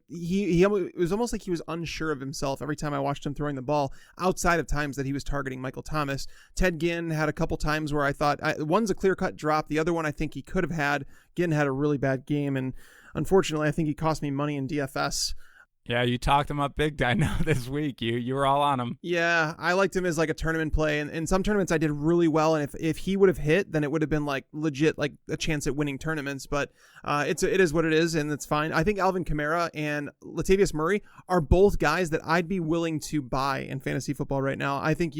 he it was almost like he was unsure of himself every time I watched him throwing the ball, outside of times that he was targeting Michael Thomas. Ted Ginn had a couple times where I thought one's a clear-cut drop. The other one I think he could have had. Ginn had a really bad game, and unfortunately I think he cost me money in DFS. Yeah, you talked him up big time now this week. You were all on him. Yeah, I liked him as like a tournament play, and in some tournaments I did really well, and if he would have hit, then it would have been like legit, like a chance at winning tournaments. But it is what it is, and it's fine. I think Alvin Kamara and Latavius Murray are both guys that I'd be willing to buy in fantasy football right now. I think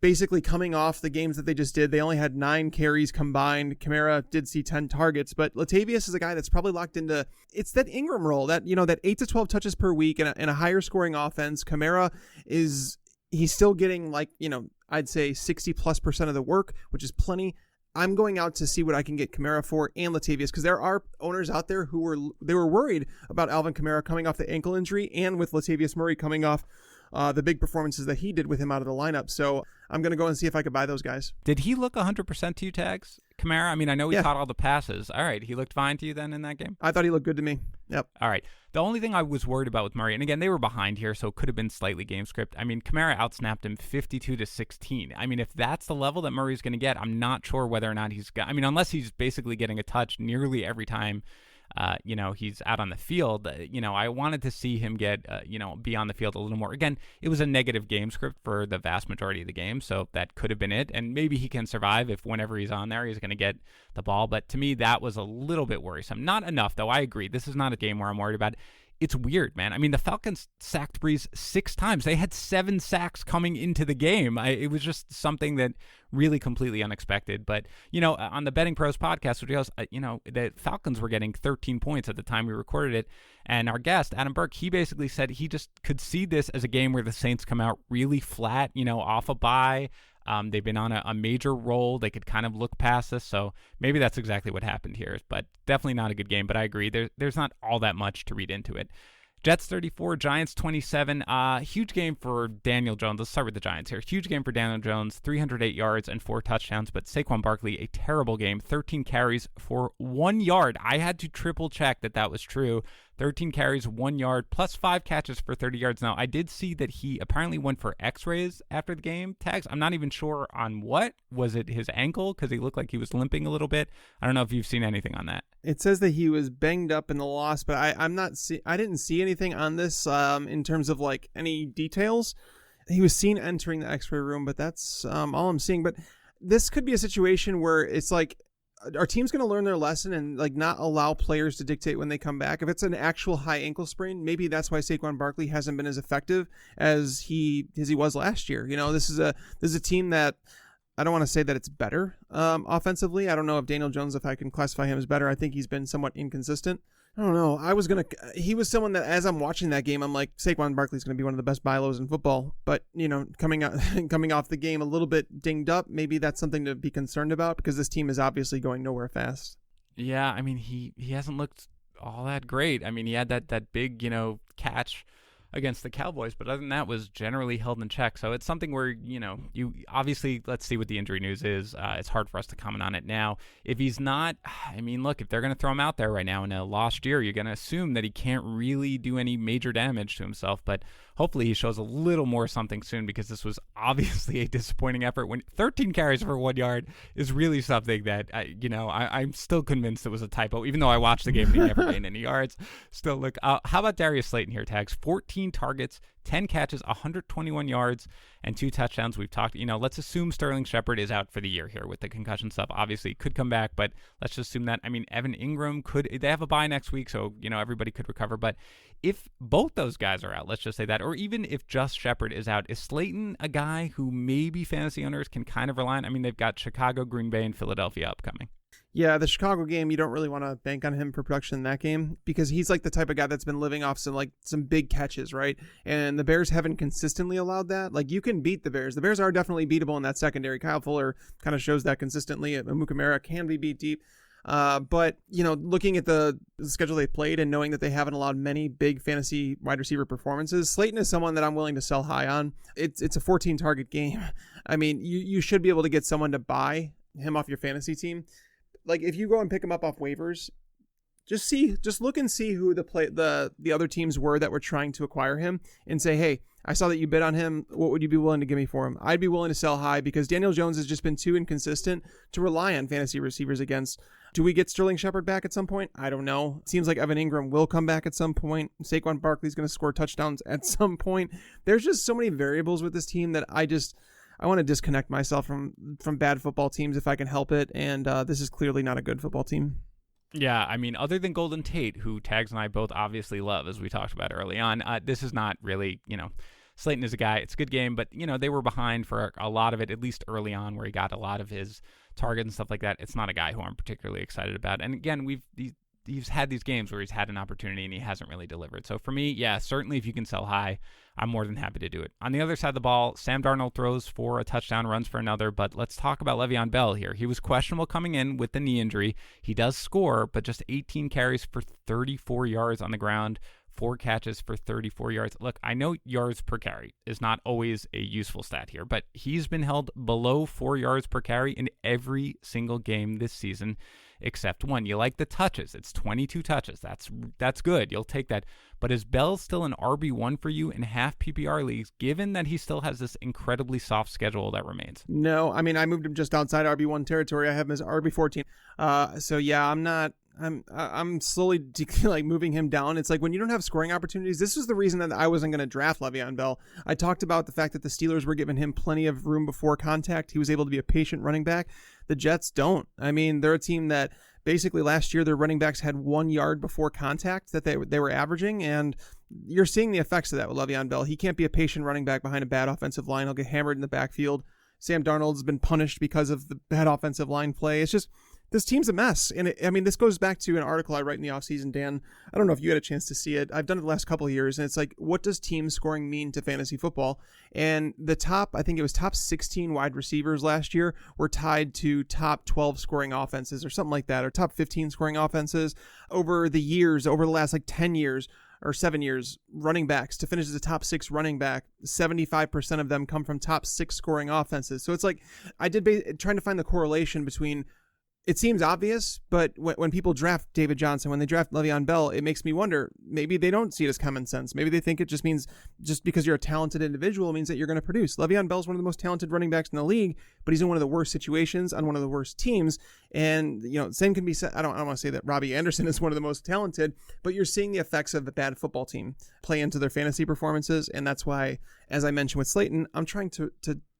basically coming off the games that they just did, they only had 9 carries combined. Kamara did see 10 targets, but Latavius is a guy that's probably locked into, it's that Ingram role, that, that 8 to 12 touches per week in a higher scoring offense. Kamara he's still getting I'd say 60+% of the work, which is plenty. I'm going out to see what I can get Kamara for and Latavius, because there are owners out there who were worried about Alvin Kamara coming off the ankle injury, and with Latavius Murray coming off the big performances that he did with him out of the lineup. So I'm going to go and see if I could buy those guys. Did he look 100% to you, Tags? Kamara? I mean, I know he caught all the passes. All right. He looked fine to you then in that game? I thought he looked good to me. Yep. All right. The only thing I was worried about with Murray, and again, they were behind here, so it could have been slightly game script. I mean, Kamara outsnapped him 52-16. I mean, if that's the level that Murray's going to get, I'm not sure whether or not unless he's basically getting a touch nearly every time he's out on the field. I wanted to see him get, be on the field a little more. Again, it was a negative game script for the vast majority of the game, so that could have been it. And maybe he can survive if whenever he's on there, he's going to get the ball. But to me, that was a little bit worrisome. Not enough, though. I agree. This is not a game where I'm worried about it. It's weird, man. I mean, the Falcons sacked Breeze 6 times. They had 7 sacks coming into the game. It was just something that really completely unexpected. But, on the Betting Pros podcast, which was, the Falcons were getting 13 points at the time we recorded it. And our guest, Adam Burke, he basically said he just could see this as a game where the Saints come out really flat, off a bye. They've been on a major roll. They could kind of look past this. So maybe that's exactly what happened here. But definitely not a good game. But I agree. There's not all that much to read into it. Jets 34, Giants 27. Huge game for Daniel Jones. Let's start with the Giants here. Huge game for Daniel Jones, 308 yards and 4 touchdowns. But Saquon Barkley, a terrible game, 13 carries for 1 yard. I had to triple check that was true. 13 carries, 1 yard, plus 5 catches for 30 yards. Now, I did see that he apparently went for x-rays after the game tags. I'm not even sure on what. Was it his ankle? Because he looked like he was limping a little bit. I don't know if you've seen anything on that. It says that he was banged up in the loss, but I didn't see anything on this in terms of like any details. He was seen entering the x-ray room, but that's all I'm seeing. But this could be a situation where it's like, our team's going to learn their lesson and like not allow players to dictate when they come back. If it's an actual high ankle sprain, maybe that's why Saquon Barkley hasn't been as effective as he was last year. This is a team that, I don't want to say that it's better offensively. I don't know if Daniel Jones, if I can classify him as better. I think he's been somewhat inconsistent. I don't know. He was someone that as I'm watching that game, I'm like, Saquon Barkley's going to be one of the best buy lows in football. But, coming off the game a little bit dinged up, maybe that's something to be concerned about because this team is obviously going nowhere fast. Yeah, I mean, he hasn't looked all that great. I mean, he had that big, catch against the Cowboys, but other than that was generally held in check. So it's something where, you obviously, let's see what the injury news is. It's hard for us to comment on it now. If he's not, I mean, look, if they're going to throw him out there right now in a lost year, you're going to assume that he can't really do any major damage to himself, but hopefully he shows a little more something soon because this was obviously a disappointing effort. When 13 carries for 1 yard is really something that, I'm still convinced it was a typo, even though I watched the game and he never gained any yards. Still, look, how about Darius Slayton here, Tags? 14 targets, 10 catches, 121 yards, and 2 touchdowns. We've talked, let's assume Sterling Shepard is out for the year here with the concussion stuff. Obviously, could come back, but let's just assume that. I mean, Evan Ingram they have a bye next week, so, everybody could recover. But if both those guys are out, let's just say that, or even if just Shepard is out, is Slayton a guy who maybe fantasy owners can kind of rely on? I mean, they've got Chicago, Green Bay, and Philadelphia upcoming. Yeah, the Chicago game, you don't really want to bank on him for production in that game because he's like the type of guy that's been living off some big catches, right? And the Bears haven't consistently allowed that. Like, you can beat the Bears. The Bears are definitely beatable in that secondary. Kyle Fuller kind of shows that consistently. Minka Fitzpatrick can be beat deep. But, looking at the schedule they played and knowing that they haven't allowed many big fantasy wide receiver performances, Slayton is someone that I'm willing to sell high on. It's a 14 target game. I mean, you should be able to get someone to buy him off your fantasy team. Like, if you go and pick him up off waivers, just look and see who the other teams were that were trying to acquire him and say, hey, I saw that you bid on him. What would you be willing to give me for him? I'd be willing to sell high because Daniel Jones has just been too inconsistent to rely on fantasy receivers against. Do we get Sterling Shepard back at some point? I don't know. It seems like Evan Ingram will come back at some point. Saquon Barkley's going to score touchdowns at some point. There's just so many variables with this team that I want to disconnect myself from bad football teams if I can help it, and this is clearly not a good football team. Yeah, I mean, other than Golden Tate, who Tags and I both obviously love, as we talked about early on, this is not really, Slayton is a guy. It's a good game, but, they were behind for a lot of it, at least early on, where he got a lot of his targets and stuff like that. It's not a guy who I'm particularly excited about. And again, he's had these games where he's had an opportunity and he hasn't really delivered. So for me, yeah, certainly if you can sell high, I'm more than happy to do it. On the other side of the ball, Sam Darnold throws for a touchdown, runs for another, but let's talk about Le'Veon Bell here. He was questionable coming in with the knee injury. He does score, but just 18 carries for 34 yards on the ground, 4 catches for 34 yards. Look, I know yards per carry is not always a useful stat here, but he's been held below 4 yards per carry in every single game this season except one. You like the touches. It's 22 touches. That's good. You'll take that. But is Bell still an RB1 for you in half PPR leagues, given that he still has this incredibly soft schedule that remains? No, I mean, I moved him just outside RB1 territory. I have him as RB14. So yeah, I'm not I'm slowly like moving him down. It's like when you don't have scoring opportunities, this is the reason that I wasn't going to draft Le'Veon Bell. I talked about the fact that the Steelers were giving him plenty of room before contact. He was able to be a patient running back. The Jets don't. I mean, they're a team that basically last year their running backs had 1 yard before contact that they were averaging, and you're seeing the effects of that with Le'Veon Bell. He can't be a patient running back behind a bad offensive line. He'll get hammered in the backfield. Sam Darnold's been punished because of the bad offensive line play. It's just, this team's a mess. And this goes back to an article I write in the offseason, Dan. I don't know if you had a chance to see it. I've done it the last couple of years, and it's like, what does team scoring mean to fantasy football? And the top 16 wide receivers last year were tied to top 12 scoring offenses or something like that, or top 15 scoring offenses over the last like 10 years. Or 7 years, running backs to finish as a top 6 running back, 75% of them come from top 6 scoring offenses. So it's like, I did trying to find the correlation between, it seems obvious, but when people draft David Johnson, when they draft Le'Veon Bell, it makes me wonder, maybe they don't see it as common sense. Maybe they think it just means, just because you're a talented individual means that you're going to produce. Le'Veon Bell's one of the most talented running backs in the league, but he's in one of the worst situations on one of the worst teams. And, same can be said, I don't want to say that Robby Anderson is one of the most talented, but you're seeing the effects of a bad football team play into their fantasy performances. And that's why, as I mentioned with Slayton, I'm trying to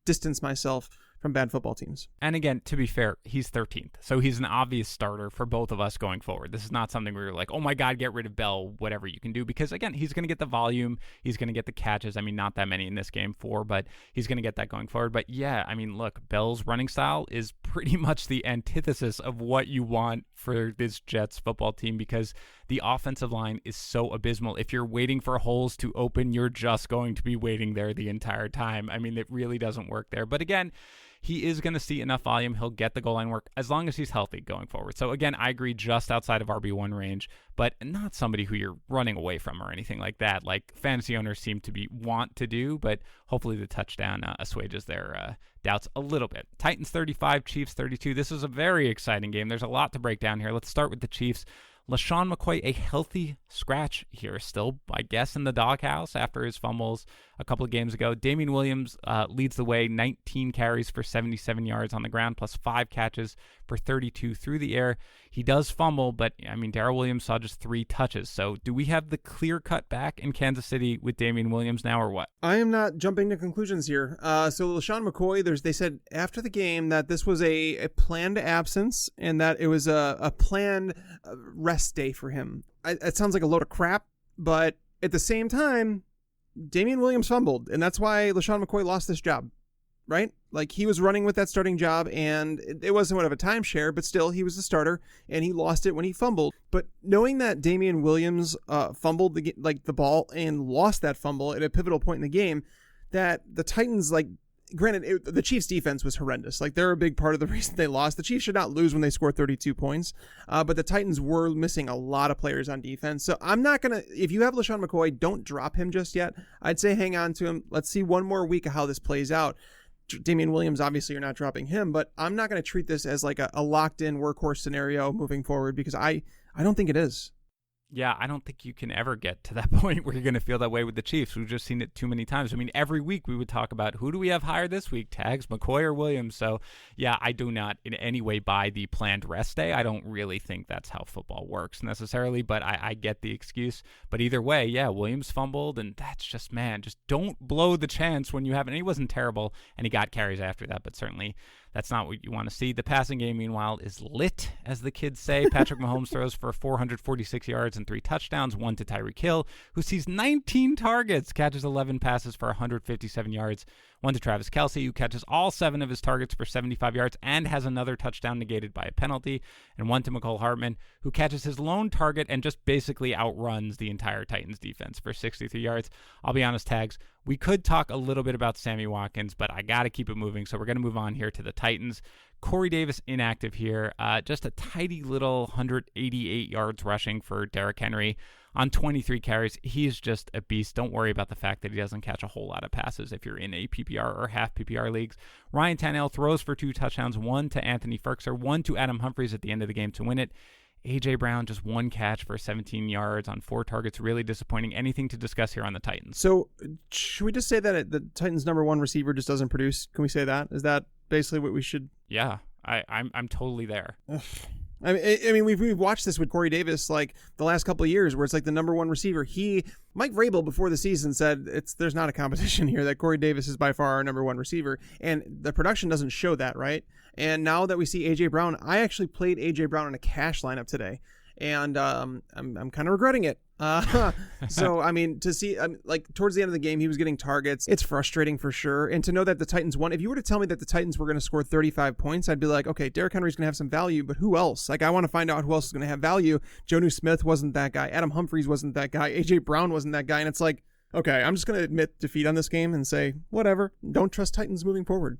distance myself from bad football teams. And again, to be fair, he's 13th. So he's an obvious starter for both of us going forward. This is not something where you're like, oh my God, get rid of Bell, whatever you can do. Because again, he's going to get the volume. He's going to get the catches. I mean, not that many in this game, 4, but he's going to get that going forward. But yeah, I mean, look, Bell's running style is pretty much the antithesis of what you want for this Jets football team, because the offensive line is so abysmal. If you're waiting for holes to open, you're just going to be waiting there the entire time. I mean, it really doesn't work there. But again, he is going to see enough volume. He'll get the goal line work as long as he's healthy going forward. So again, I agree, just outside of RB1 range, but not somebody who you're running away from or anything like that, like fantasy owners seem to want to do, but hopefully the touchdown assuages their doubts a little bit. Titans 35, Chiefs 32. This is a very exciting game. There's a lot to break down here. Let's start with the Chiefs. LaShawn McCoy, a healthy scratch here, still, I guess, in the doghouse after his fumbles a couple of games ago. Damien Williams leads the way, 19 carries for 77 yards on the ground, plus 5 catches for 32 through the air. He does fumble, but, I mean, Darrell Williams saw just 3 touches. So do we have the clear-cut back in Kansas City with Damien Williams now, or what? I am not jumping to conclusions here. So LaShawn McCoy, they said after the game that this was a planned absence and that it was a planned rest day for him. It sounds like a load of crap, but at the same time, Damien Williams fumbled, and that's why LaShawn McCoy lost this job, right? Like, he was running with that starting job, and it wasn't what of a timeshare, but still, he was the starter, and he lost it when he fumbled. But knowing that Damien Williams fumbled the ball and lost that fumble at a pivotal point in the game, that the Titans, granted, the Chiefs' defense was horrendous. Like, they're a big part of the reason they lost. The Chiefs should not lose when they score 32 points, but the Titans were missing a lot of players on defense. So I'm not going to, if you have LaShawn McCoy, don't drop him just yet. I'd say hang on to him. Let's see one more week of how this plays out. Damian Williams, obviously you're not dropping him, but I'm not going to treat this as like a locked-in workhorse scenario moving forward, because I don't think it is. Yeah, I don't think you can ever get to that point where you're going to feel that way with the Chiefs. We've just seen it too many times. I mean, every week we would talk about who do we have higher this week, Tags, McCoy or Williams. So, yeah, I do not in any way buy the planned rest day. I don't really think that's how football works necessarily, but I get the excuse. But either way, yeah, Williams fumbled, and that's just, man, just don't blow the chance when you have it. And he wasn't terrible, and he got carries after that, but certainly that's not what you want to see. The passing game, meanwhile, is lit, as the kids say. Patrick Mahomes throws for 446 yards and 3 touchdowns, 1 to Tyreek Hill, who sees 19 targets, catches 11 passes for 157 yards, 1 to Travis Kelce, who catches all 7 of his targets for 75 yards and has another touchdown negated by a penalty, and 1 to McCole Hartman, who catches his lone target and just basically outruns the entire Titans defense for 63 yards. I'll be honest, Tags, we could talk a little bit about Sammy Watkins, but I got to keep it moving, so we're going to move on here to the Titans. Corey Davis inactive here. Just a tidy little 188 yards rushing for Derrick Henry on 23 carries. He's just a beast. Don't worry about the fact that he doesn't catch a whole lot of passes if you're in a PPR or half PPR leagues. Ryan Tannehill throws for 2 touchdowns, 1 to Anthony Firkser, 1 to Adam Humphries at the end of the game to win it. A.J. Brown, just 1 catch for 17 yards on 4 targets. Really disappointing. Anything to discuss here on the Titans? So should we just say that the Titans' number 1 receiver just doesn't produce? Can we say that? Is that basically what we should? Yeah, I'm totally there. I mean, we've watched this with Corey Davis like the last couple of years, where it's like the number one receiver. Mike Vrabel before the season said there's not a competition here, that Corey Davis is by far our number one receiver, and the production doesn't show that, right? And now that we see AJ Brown, I actually played AJ Brown in a cash lineup today, and I'm kind of regretting it. So I mean, to see like towards the end of the game, he was getting targets. It's frustrating for sure. And to know that the Titans won, if you were to tell me that the Titans were going to score 35 points, I'd be like, okay, Derrick Henry's going to have some value, but who else? Like, I want to find out who else is going to have value. JuJu Smith wasn't that guy. Adam Humphries wasn't that guy. AJ Brown wasn't that guy. And it's like, okay, I'm just going to admit defeat on this game and say, whatever. Don't trust Titans moving forward.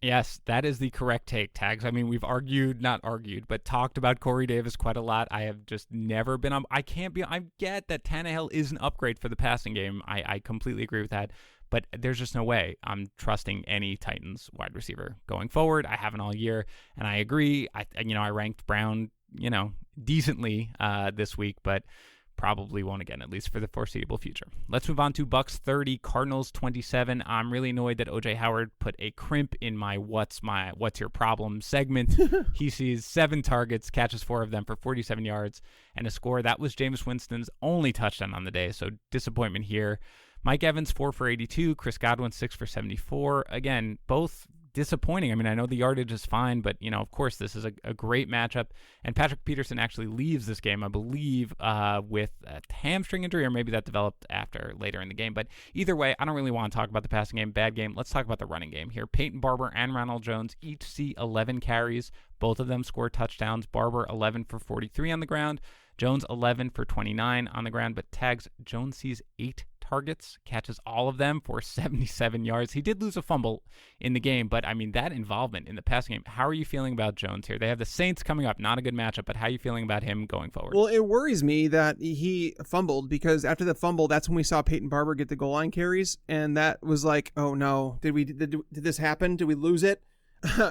Yes, that is the correct take, Tags. I mean, we've not argued, but talked about Corey Davis quite a lot. I have just never been on. I get that Tannehill is an upgrade for the passing game. I completely agree with that, but there's just no way I'm trusting any Titans wide receiver going forward. I haven't all year, and I agree. I ranked Brown, decently this week, but probably won't again, at least for the foreseeable future. Let's move on to Bucks 30, Cardinals 27. I'm really annoyed that OJ Howard put a crimp in my what's your problem segment. He sees 7 targets, catches 4 of them for 47 yards and a score. That was Jameis Winston's only touchdown on the day, so disappointment here. Mike Evans 4 for 82, Chris Godwin 6 for 74. Again, both disappointing. I mean, I know the yardage is fine, but, of course, this is a great matchup. And Patrick Peterson actually leaves this game, I believe, with a hamstring injury, or maybe that developed later in the game. But either way, I don't really want to talk about the passing game. Bad game. Let's talk about the running game here. Peyton Barber and Ronald Jones each see 11 carries. Both of them score touchdowns. Barber 11 for 43 on the ground. Jones 11 for 29 on the ground, but Tags, Jones sees 8 targets, catches all of them for 77 yards. He did lose a fumble in the game, but I mean, that involvement in the passing game, how are you feeling about Jones here? They have the Saints coming up, not a good matchup, but how are you feeling about him going forward? Well, it worries me that he fumbled, because after the fumble, that's when we saw Peyton Barber get the goal line carries, and that was like, oh no, did this happen? Did we lose it?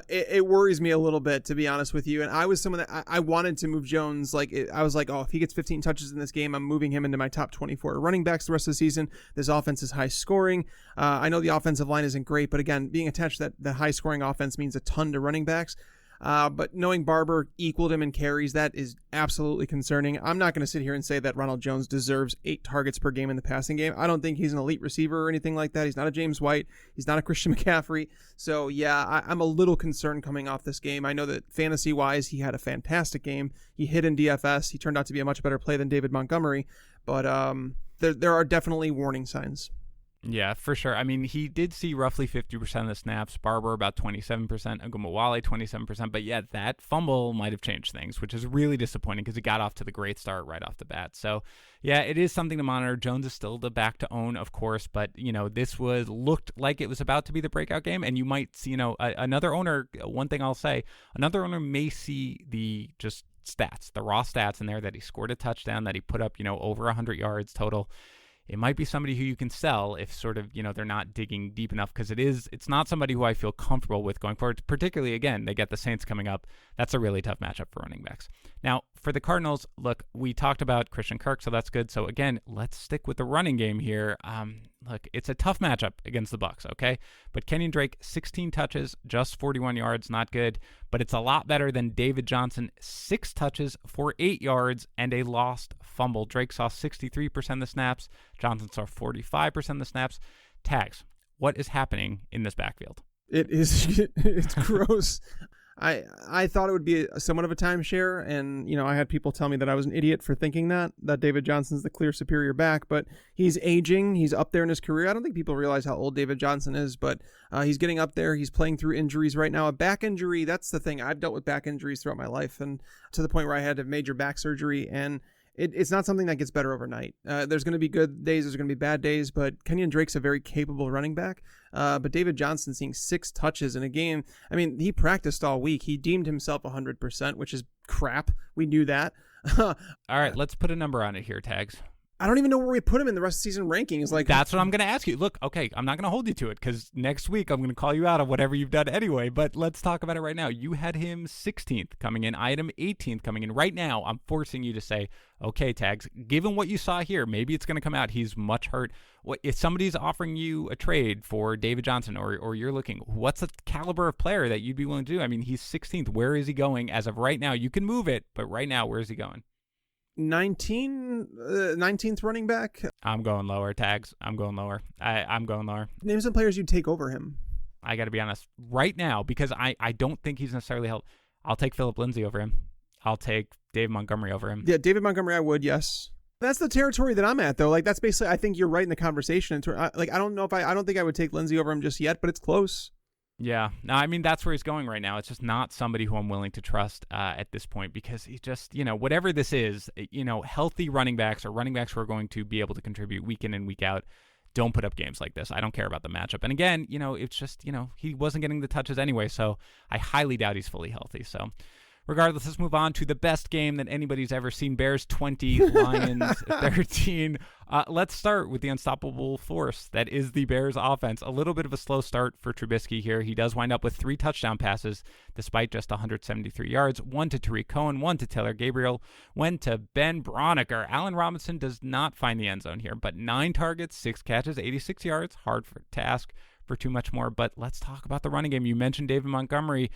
It worries me a little bit, to be honest with you. And I was someone that I wanted to move Jones. I was like, oh, if he gets 15 touches in this game, I'm moving him into my top 24 running backs the rest of the season. This offense is high scoring. I know the offensive line isn't great, but again, being attached to that high scoring offense means a ton to running backs. But knowing Barber equaled him in carries, that is absolutely concerning. I'm not going to sit here and say that Ronald Jones deserves 8 targets per game in the passing game. I don't think he's an elite receiver or anything like that. He's not a James White. He's not a Christian McCaffrey. So yeah, I'm a little concerned coming off this game. I know that fantasy-wise, he had a fantastic game. He hit in DFS. He turned out to be a much better play than David Montgomery. But there are definitely warning signs. Yeah, for sure. I mean, he did see roughly 50% of the snaps. Barber about 27%. Ogumawale 27%. But yeah, that fumble might have changed things, which is really disappointing because he got off to the great start right off the bat. So yeah, it is something to monitor. Jones is still the back to own, of course, but this looked like it was about to be the breakout game, and you might see, another owner. One thing I'll say, another owner may see the just stats, the raw stats in there that he scored a touchdown, that he put up, over 100 yards total. It might be somebody who you can sell if sort of, they're not digging deep enough, because it's not somebody who I feel comfortable with going forward. Particularly, again, they get the Saints coming up. That's a really tough matchup for running backs. Now, for the Cardinals, look, we talked about Christian Kirk, so that's good. So again, let's stick with the running game here. Look, it's a tough matchup against the Bucs, okay? But Kenyon Drake, 16 touches, just 41 yards, not good. But it's a lot better than David Johnson, 6 touches for 8 yards and a lost fumble. Drake saw 63% of the snaps. Johnson saw 45% of the snaps. Tags, what is happening in this backfield? It's gross. I thought it would be somewhat of a timeshare, and I had people tell me that I was an idiot for thinking that David Johnson's the clear superior back, but he's aging. He's up there in his career. I don't think people realize how old David Johnson is, but he's getting up there. He's playing through injuries right now. A back injury, that's the thing. I've dealt with back injuries throughout my life, and to the point where I had to have major back surgery, and it's not something that gets better overnight. There's going to be good days, there's going to be bad days, but Kenyon Drake's a very capable running back. But David Johnson seeing 6 touches in a game. I mean, he practiced all week. He deemed himself 100%, which is crap. We knew that. All right, let's put a number on it here, Tags. I don't even know where we put him in the rest of the season ranking. Is like that's what I'm going to ask you. Look, okay, I'm not going to hold you to it because next week I'm going to call you out on whatever you've done anyway. But let's talk about it right now. You had him 16th coming in. I had him 18th coming in. Right now, I'm forcing you to say, okay, Tags, given what you saw here, maybe it's going to come out. He's much hurt. If somebody's offering you a trade for David Johnson or you're looking, what's the caliber of player that you'd be willing to do? I mean, he's 16th. Where is he going as of right now? You can move it, but right now, where is he going? 19th running back. I'm going lower, Tags. I'm going lower. I'm going lower. Name some players you'd take over him. I got to be honest. Right now, because I don't think he's necessarily helped, I'll take Phillip Lindsay over him. I'll take David Montgomery over him. Yeah, David Montgomery, I would, yes. That's the territory that I'm at, though. Like, that's basically, I think you're right in the conversation. Like, I don't think I would take Lindsay over him just yet, but it's close. Yeah. No, I mean, that's where he's going right now. It's just not somebody who I'm willing to trust at this point because he just, whatever this is, healthy running backs or running backs who are going to be able to contribute week in and week out don't put up games like this. I don't care about the matchup. And again, it's just, he wasn't getting the touches anyway, so I highly doubt he's fully healthy. So regardless, let's move on to the best game that anybody's ever seen. Bears 20, Lions 13. Let's start with the unstoppable force that is the Bears offense. A little bit of a slow start for Trubisky here. He does wind up with 3 touchdown passes despite just 173 yards. 1 to Tariq Cohen, 1 to Taylor Gabriel, 1 to Ben Broniker. Allen Robinson does not find the end zone here, but 9 targets, 6 catches, 86 yards. Hard to ask for too much more, but let's talk about the running game. You mentioned David Montgomery.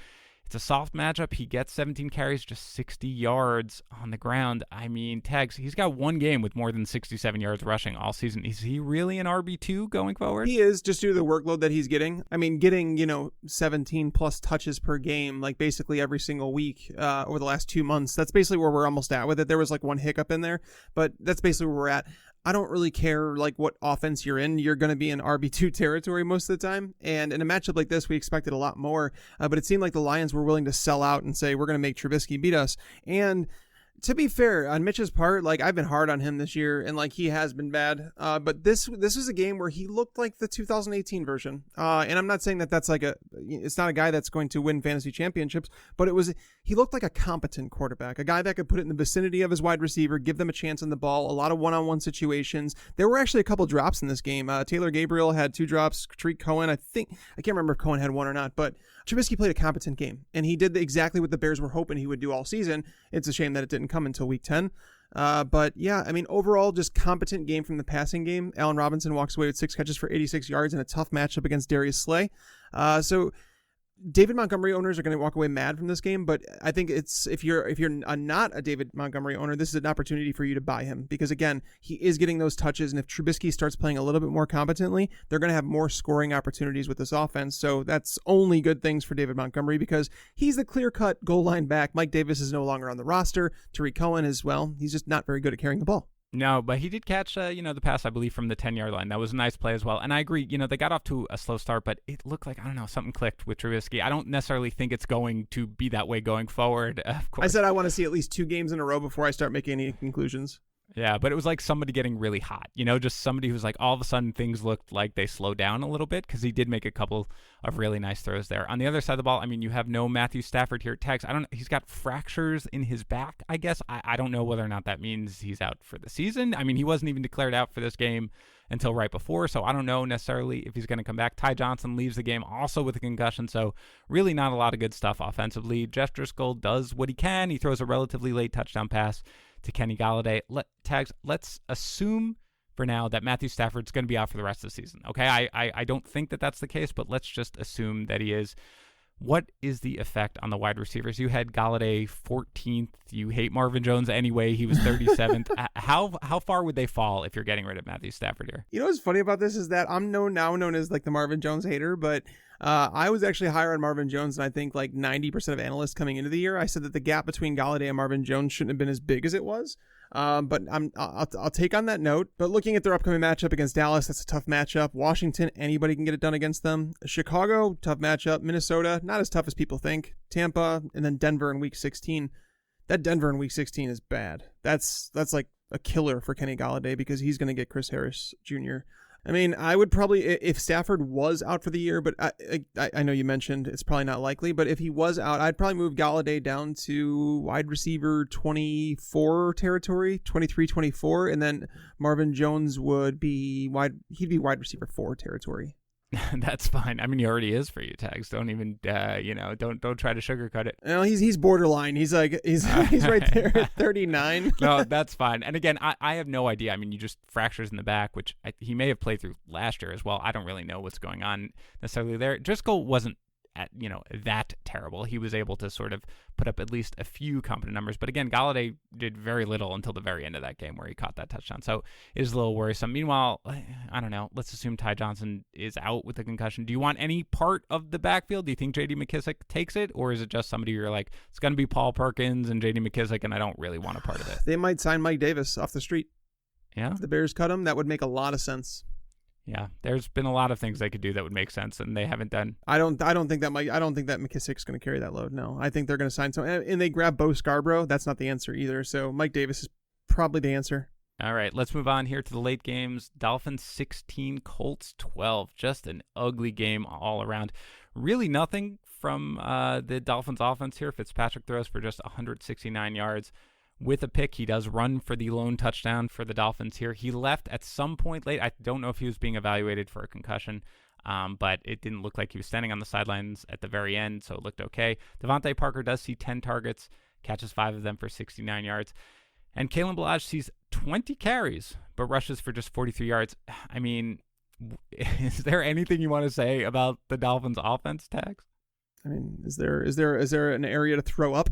It's a soft matchup. He gets 17 carries, just 60 yards on the ground. I mean, Tags, he's got one game with more than 67 yards rushing all season. Is he really an RB2 going forward? He is, just due to the workload that he's getting. I mean, getting, 17 plus touches per game, like basically every single week over the last 2 months. That's basically where we're almost at with it. There was like one hiccup in there, but that's basically where we're at. I don't really care like what offense you're in. You're going to be in RB2 territory most of the time. And in a matchup like this, we expected a lot more. But it seemed like the Lions were willing to sell out and say, we're going to make Trubisky beat us. And to be fair, on Mitch's part, like I've been hard on him this year, and like he has been bad. But this was a game where he looked like the 2018 version. And I'm not saying that that's like it's not a guy that's going to win fantasy championships, but he looked like a competent quarterback, a guy that could put it in the vicinity of his wide receiver, give them a chance on the ball, a lot of one-on-one situations. There were actually a couple drops in this game. Taylor Gabriel had 2 drops. Tariq Cohen, I can't remember if Cohen had 1 or not, but Trubisky played a competent game, and he did exactly what the Bears were hoping he would do all season. It's a shame that it didn't come until week 10. But yeah, I mean, overall, just competent game from the passing game. Allen Robinson walks away with 6 catches for 86 yards in a tough matchup against Darius Slay. So David Montgomery owners are going to walk away mad from this game, but I think it's if you're not a David Montgomery owner, this is an opportunity for you to buy him because again, he is getting those touches, and if Trubisky starts playing a little bit more competently, they're going to have more scoring opportunities with this offense. So that's only good things for David Montgomery because he's the clear-cut goal line back. Mike Davis is no longer on the roster. Tariq Cohen is, well, he's just not very good at carrying the ball. No, but he did catch, the pass, I believe, from the 10-yard line. That was a nice play as well. And I agree, they got off to a slow start, but it looked like, I don't know, something clicked with Trubisky. I don't necessarily think it's going to be that way going forward, of course. I said I want to see at least 2 games in a row before I start making any conclusions. Yeah, but it was like somebody getting really hot, just somebody who's like all of a sudden things looked like they slowed down a little bit because he did make a couple of really nice throws there. On the other side of the ball, I mean, you have no Matthew Stafford here. Tags, he's got fractures in his back, I guess. I don't know whether or not that means he's out for the season. I mean, he wasn't even declared out for this game until right before, so I don't know necessarily if he's going to come back. Ty Johnson leaves the game also with a concussion, so really not a lot of good stuff offensively. Jeff Driscoll does what he can. He throws a relatively late touchdown pass to Kenny Galladay. Let's assume for now that Matthew Stafford's going to be out for the rest of the season. Okay, I don't think that that's the case, but let's just assume that he is. What is the effect on the wide receivers? You had Galladay 14th. You hate Marvin Jones anyway. He was 37th. How far would they fall if you're getting rid of Matthew Stafford here? You know what's funny about this is that I'm now known as like the Marvin Jones hater, but I was actually higher on Marvin Jones than I think like 90% of analysts coming into the year. I said that the gap between Galladay and Marvin Jones shouldn't have been as big as it was. But I'll take on that note. But looking at their upcoming matchup against Dallas, that's a tough matchup. Washington, anybody can get it done against them. Chicago, tough matchup. Minnesota, not as tough as people think. Tampa, and then Denver in week 16. That Denver in week 16 is bad. That's like a killer for Kenny Galladay because he's going to get Chris Harris Jr. I mean, I would probably, if Stafford was out for the year, but I know you mentioned it's probably not likely, but if he was out, I'd probably move Galladay down to wide receiver 24 territory, 23, 24, and then Marvin Jones would be he'd be wide receiver 4 territory. That's fine. I mean, he already is for you, Tags. Don't even, don't try to sugarcoat it. No, he's borderline. He's right there at 39. No, that's fine. And again, I have no idea. I mean, you just fractures in the back, which he may have played through last year as well. I don't really know what's going on necessarily there. Driscoll wasn't that terrible. He was able to sort of put up at least a few competent numbers. But again, Galladay did very little until the very end of that game where he caught that touchdown. So it is a little worrisome. Meanwhile, I don't know. Let's assume Ty Johnson is out with a concussion. Do you want any part of the backfield? Do you think J.D. McKissic takes it? Or is it just somebody you're like, it's going to be Paul Perkins and J.D. McKissic, and I don't really want a part of it? They might sign Mike Davis off the street. Yeah? If the Bears cut him, that would make a lot of sense. Yeah, there's been a lot of things they could do that would make sense, and they haven't done. I don't think that McKissick's going to carry that load. No, I think they're going to sign someone, and they grab Bo Scarborough. That's not the answer either. So Mike Davis is probably the answer. All right, let's move on here to the late games. Dolphins 16, Colts 12. Just an ugly game all around. Really nothing from the Dolphins offense here. Fitzpatrick throws for just 169 yards. With a pick, he does run for the lone touchdown for the Dolphins here. He left at some point late. I don't know if he was being evaluated for a concussion, but it didn't look like he was standing on the sidelines at the very end, so it looked okay. Devontae Parker does see 10 targets, catches 5 of them for 69 yards. And Kalen Ballage sees 20 carries, but rushes for just 43 yards. I mean, is there anything you want to say about the Dolphins offense, Tags? I mean, is there an area to throw up?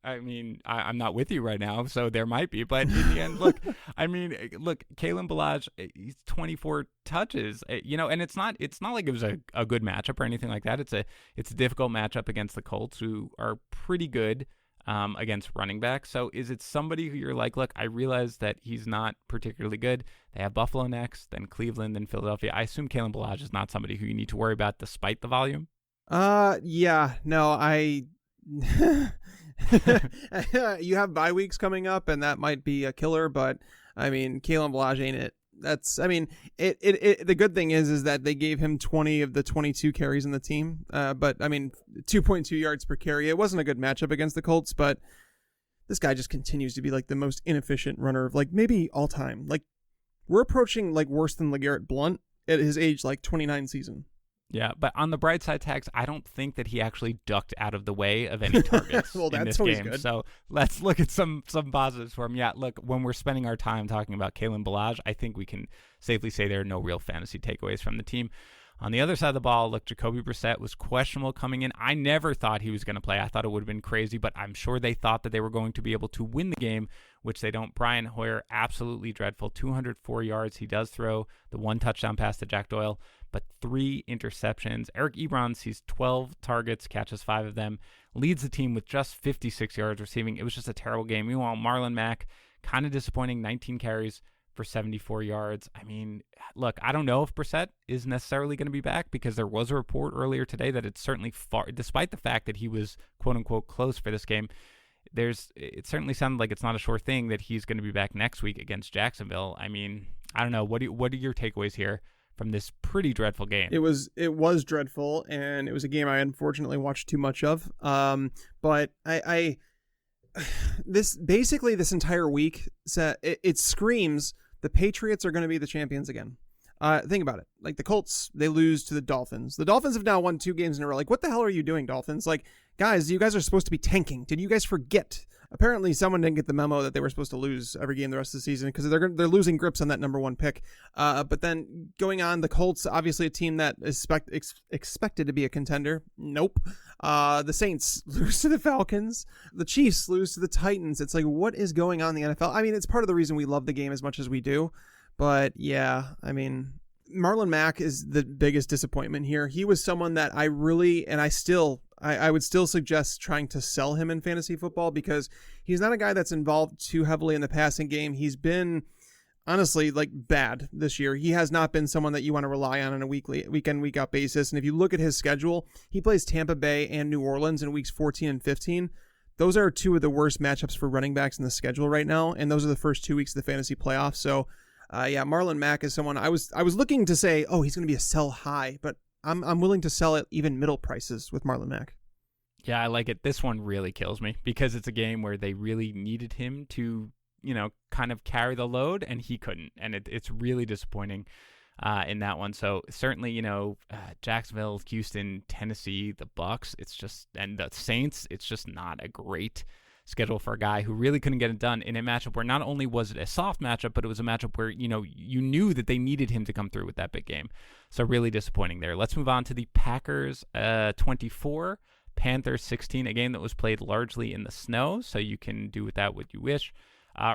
I mean, I'm not with you right now, so there might be. But in the end, look, Kalen Ballage, he's 24 touches, and it's not like it was a good matchup or anything like that. It's a difficult matchup against the Colts, who are pretty good against running backs. So is it somebody who you're like, look, I realize that he's not particularly good. They have Buffalo next, then Cleveland, then Philadelphia. I assume Kalen Ballage is not somebody who you need to worry about despite the volume. Yeah, no, you have bye weeks coming up, and that might be a killer. But I mean, Kalen Ballage ain't it. The good thing is that they gave him 20 of the 22 carries in the team. But I mean, 2.2 yards per carry. It wasn't a good matchup against the Colts, but this guy just continues to be like the most inefficient runner of like maybe all time. Like we're approaching like worse than LeGarrette Blount at his age, like 29 season. Yeah, but on the bright side, Tags, I don't think that he actually ducked out of the way of any targets well, in this game. Good. So let's look at some positives for him. Yeah, look, when we're spending our time talking about Kalen Ballage, I think we can safely say there are no real fantasy takeaways from the team. On the other side of the ball, look, Jacoby Brissett was questionable coming in. I never thought he was going to play. I thought it would have been crazy, but I'm sure they thought that they were going to be able to win the game, which they don't. Brian Hoyer, absolutely dreadful. 204 yards. He does throw the 1 touchdown pass to Jack Doyle, but 3 interceptions. Eric Ebron sees 12 targets, catches 5 of them, leads the team with just 56 yards receiving. It was just a terrible game. Meanwhile, Marlon Mack, kind of disappointing, 19 carries for 74 yards. I mean, look, I don't know if Brissett is necessarily going to be back because there was a report earlier today that it's certainly far, despite the fact that he was quote-unquote close for this game, it certainly sounded like it's not a sure thing that he's going to be back next week against Jacksonville. I mean, I don't know. What are your takeaways here from this pretty dreadful game? It was dreadful, and it was a game I unfortunately watched too much of. But this entire week, it screams the Patriots are going to be the champions again. Think about it. Like the Colts, they lose to the Dolphins. The Dolphins have now won 2 games in a row. Like, what the hell are you doing, Dolphins? Like, guys, you guys are supposed to be tanking. Did you guys forget? Apparently, someone didn't get the memo that they were supposed to lose every game the rest of the season because they're losing grips on that number 1 pick. But then going on, the Colts, obviously a team that is expected to be a contender. Nope. The Saints lose to the Falcons. The Chiefs lose to the Titans. It's like, what is going on in the NFL? I mean, it's part of the reason we love the game as much as we do. But yeah, I mean, Marlon Mack is the biggest disappointment here. He was someone that I really, and I would still suggest trying to sell him in fantasy football because he's not a guy that's involved too heavily in the passing game. He's been honestly like bad this year. He has not been someone that you want to rely on a week in, week out basis. And if you look at his schedule, he plays Tampa Bay and New Orleans in weeks 14 and 15. Those are 2 of the worst matchups for running backs in the schedule right now. And those are the first 2 weeks of the fantasy playoffs. So Marlon Mack is someone I was looking to say, oh, he's going to be a sell high, but I'm willing to sell at even middle prices with Marlon Mack. Yeah, I like it. This one really kills me because it's a game where they really needed him to, kind of carry the load, and he couldn't. And it's really disappointing in that one. So certainly, Jacksonville, Houston, Tennessee, the Bucks, and the Saints, it's just not a great schedule for a guy who really couldn't get it done in a matchup where not only was it a soft matchup, but it was a matchup where, you knew that they needed him to come through with that big game. So really disappointing there. Let's move on to the Packers 24, Panthers 16, a game that was played largely in the snow, so you can do with that what you wish.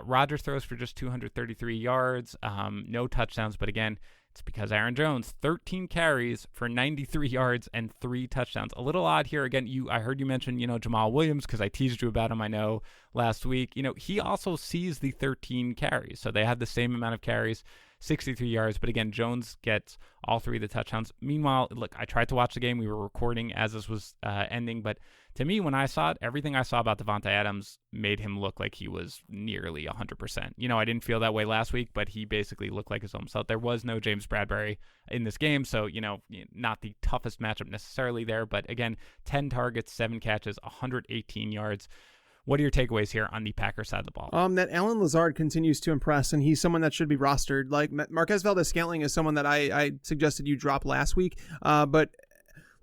Rodgers throws for just 233 yards, no touchdowns, but again, it's because Aaron Jones, 13 carries for 93 yards and 3 touchdowns. A little odd here. Again, I heard you mention, Jamal Williams, because I teased you about him, I know, last week. He also sees the 13 carries. So they had the same amount of carries, 63 yards. But again, Jones gets all 3 of the touchdowns. Meanwhile, look, I tried to watch the game. We were recording as this was ending. But to me, when I saw it, everything I saw about Davante Adams made him look like he was nearly 100%. I didn't feel that way last week, but he basically looked like his own self. There was no James Bradbury in this game, so, not the toughest matchup necessarily there. But again, 10 targets, 7 catches, 118 yards. What are your takeaways here on the Packers side of the ball? That Allen Lazard continues to impress, and he's someone that should be rostered. Like Marquez Valdes-Scantling is someone that I suggested you drop last week, but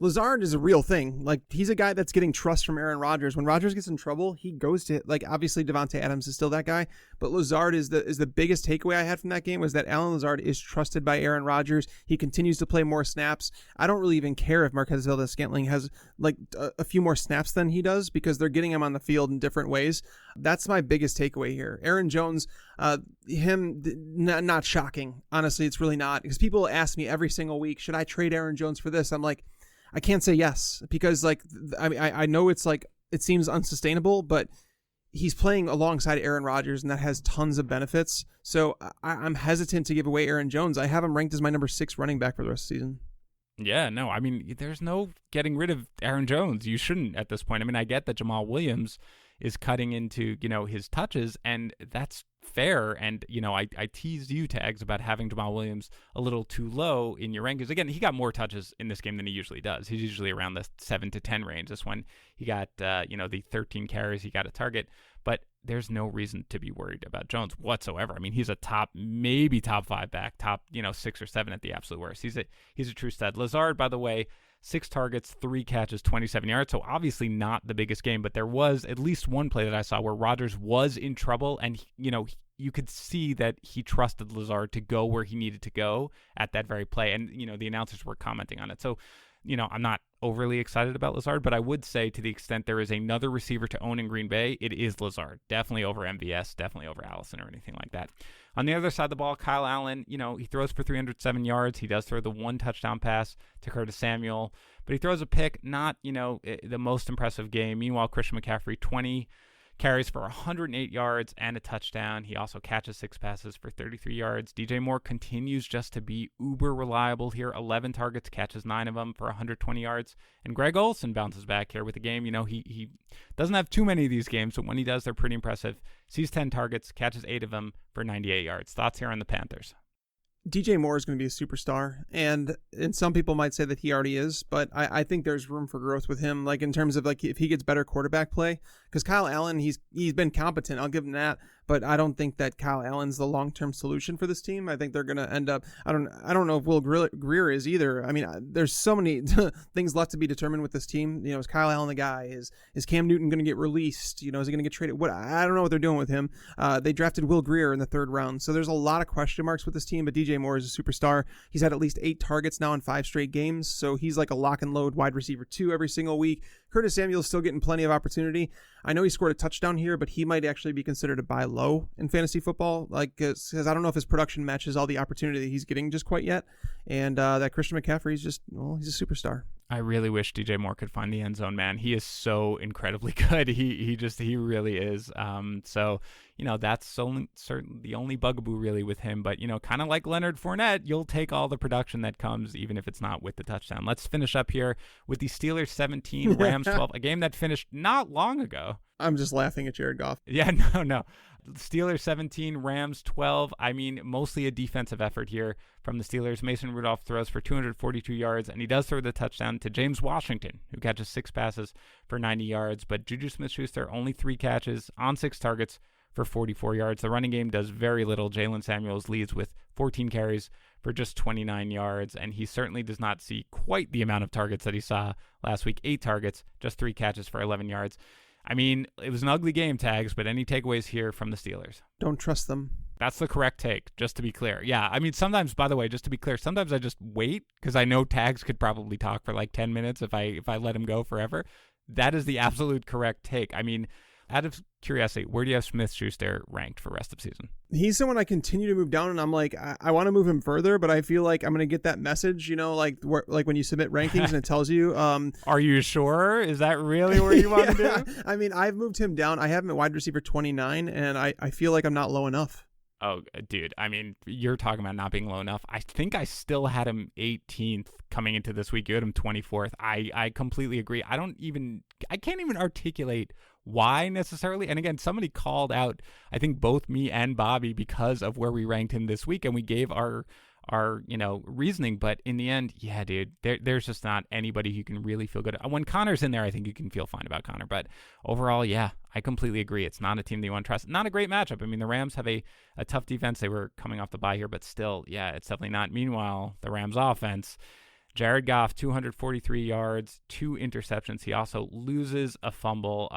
Lazard is a real thing. Like, he's a guy that's getting trust from Aaron Rodgers. When Rodgers gets in trouble, he goes to, like, obviously Davante Adams is still that guy, but Lazard is the biggest takeaway I had from that game was that Allen Lazard is trusted by Aaron Rodgers. He continues to play more snaps. I don't really even care if Marquez Valdes-Scantling has, like, a few more snaps than he does because they're getting him on the field in different ways. That's my biggest takeaway here. Aaron Jones, not shocking. Honestly, it's really not, because people ask me every single week, should I trade Aaron Jones for this? I'm like, I can't say yes because, like, I know it's like it seems unsustainable, but he's playing alongside Aaron Rodgers, and that has tons of benefits. So I'm hesitant to give away Aaron Jones. I have him ranked as my number 6 running back for the rest of the season. Yeah, no, I mean, there's no getting rid of Aaron Jones. You shouldn't at this point. I mean, I get that Jamal Williams is cutting into, his touches, and that's fair. And, I teased you, Tags, about having Jamal Williams a little too low in your rankings. Again, he got more touches in this game than he usually does. He's usually around the 7 to 10 range. This one, he got, the 13 carries, he got a target. But there's no reason to be worried about Jones whatsoever. I mean, he's a maybe top 5 back, top, 6 or 7 at the absolute worst. He's a true stud. Lazard, by the way, 6 targets, 3 catches, 27 yards. So obviously not the biggest game, but there was at least one play that I saw where Rodgers was in trouble, and you could see that he trusted Lazard to go where he needed to go at that very play, and the announcers were commenting on it. So I'm not overly excited about Lazard, but I would say to the extent there is another receiver to own in Green Bay, it is Lazard. Definitely over MVS, definitely over Allison or anything like that. On the other side of the ball, Kyle Allen, he throws for 307 yards. He does throw the 1 touchdown pass to Curtis Samuel, but he throws a pick, not, the most impressive game. Meanwhile, Christian McCaffrey, 20 carries for 108 yards and a touchdown. He also catches 6 passes for 33 yards. DJ Moore continues just to be uber reliable here. 11 targets, catches 9 of them for 120 yards. And Greg Olsen bounces back here with the game. He doesn't have too many of these games, but when he does, they're pretty impressive. Sees 10 targets, catches 8 of them for 98 yards. Thoughts here on the Panthers? DJ Moore is going to be a superstar, and some people might say that he already is, but I think there's room for growth with him, like in terms of like if he gets better quarterback play, because Kyle Allen, he's been competent, I'll give him that, but I don't think that Kyle Allen's the long-term solution for this team. I think they're going to end up, I don't know if Will Grier is either. I mean, there's so many things left to be determined with this team. Is Kyle Allen the guy? Is Cam Newton going to get released? Is he going to get traded? I don't know what they're doing with him. They drafted Will Grier in the 3rd round, so there's a lot of question marks with this team, but DJ Moore is a superstar. He's had at least 8 targets now in 5 straight games, so he's like a lock and load wide receiver 2 every single week. Curtis Samuel's still getting plenty of opportunity. I know he scored a touchdown here, but he might actually be considered a buy low in fantasy football, like because I don't know if his production matches all the opportunity that he's getting just quite yet. And that Christian McCaffrey is just, he's a superstar. I really wish DJ Moore could find the end zone, man. He is so incredibly good. He really is. So, that's certainly the only bugaboo really with him. But, kind of like Leonard Fournette, you'll take all the production that comes, even if it's not with the touchdown. Let's finish up here with the Steelers 17, Rams 12, a game that finished not long ago. I'm just laughing at Jared Goff. Yeah, no. Steelers 17, Rams 12. I mean, mostly a defensive effort here from the Steelers. Mason Rudolph throws for 242 yards, and he does throw the touchdown to James Washington, who catches 6 passes for 90 yards. But JuJu Smith-Schuster, only 3 catches on 6 targets for 44 yards. The running game does very little. Jalen Samuels leads with 14 carries for just 29 yards, and he certainly does not see quite the amount of targets that he saw last week. 8 targets, just 3 catches for 11 yards. I mean, it was an ugly game, Tags, but any takeaways here from the Steelers? Don't trust them. That's the correct take, just to be clear. Yeah, I mean, sometimes, by the way, just to be clear, sometimes I just wait because I know Tags could probably talk for like 10 minutes if I let him go forever. That is the absolute correct take. I mean, out of curiosity, where do you have Smith-Schuster ranked for rest of season? He's someone I continue to move down, and I'm like, I want to move him further, but I feel like I'm going to get that message, like when you submit rankings and it tells you. Are you sure? Is that really where you want to do? I mean, I've moved him down. I have him at wide receiver 29, and I feel like I'm not low enough. Oh, dude. I mean, you're talking about not being low enough. I think I still had him 18th coming into this week. You had him 24th. I completely agree. I can't even articulate why necessarily. And again, somebody called out, I think both me and Bobby, because of where we ranked him this week, and we gave our reasoning. But in the end, yeah, dude, there's just not anybody who can really feel good. When Connor's in there, I think you can feel fine about Connor. But overall, yeah, I completely agree. It's not a team that you want to trust. Not a great matchup. I mean, the Rams have a tough defense. They were coming off the bye here, but still, yeah, it's definitely not. Meanwhile, the Rams offense, Jared Goff, 243 yards, 2 interceptions. He also loses a fumble.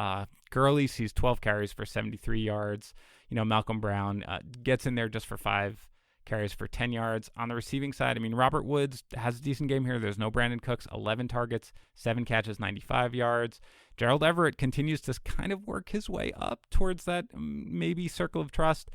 Gurley sees 12 carries for 73 yards. Malcolm Brown gets in there just for 5 carries for 10 yards. On the receiving side, I mean, Robert Woods has a decent game here. There's no Brandon Cooks, 11 targets, 7 catches, 95 yards. Gerald Everett continues to kind of work his way up towards that maybe circle of trust.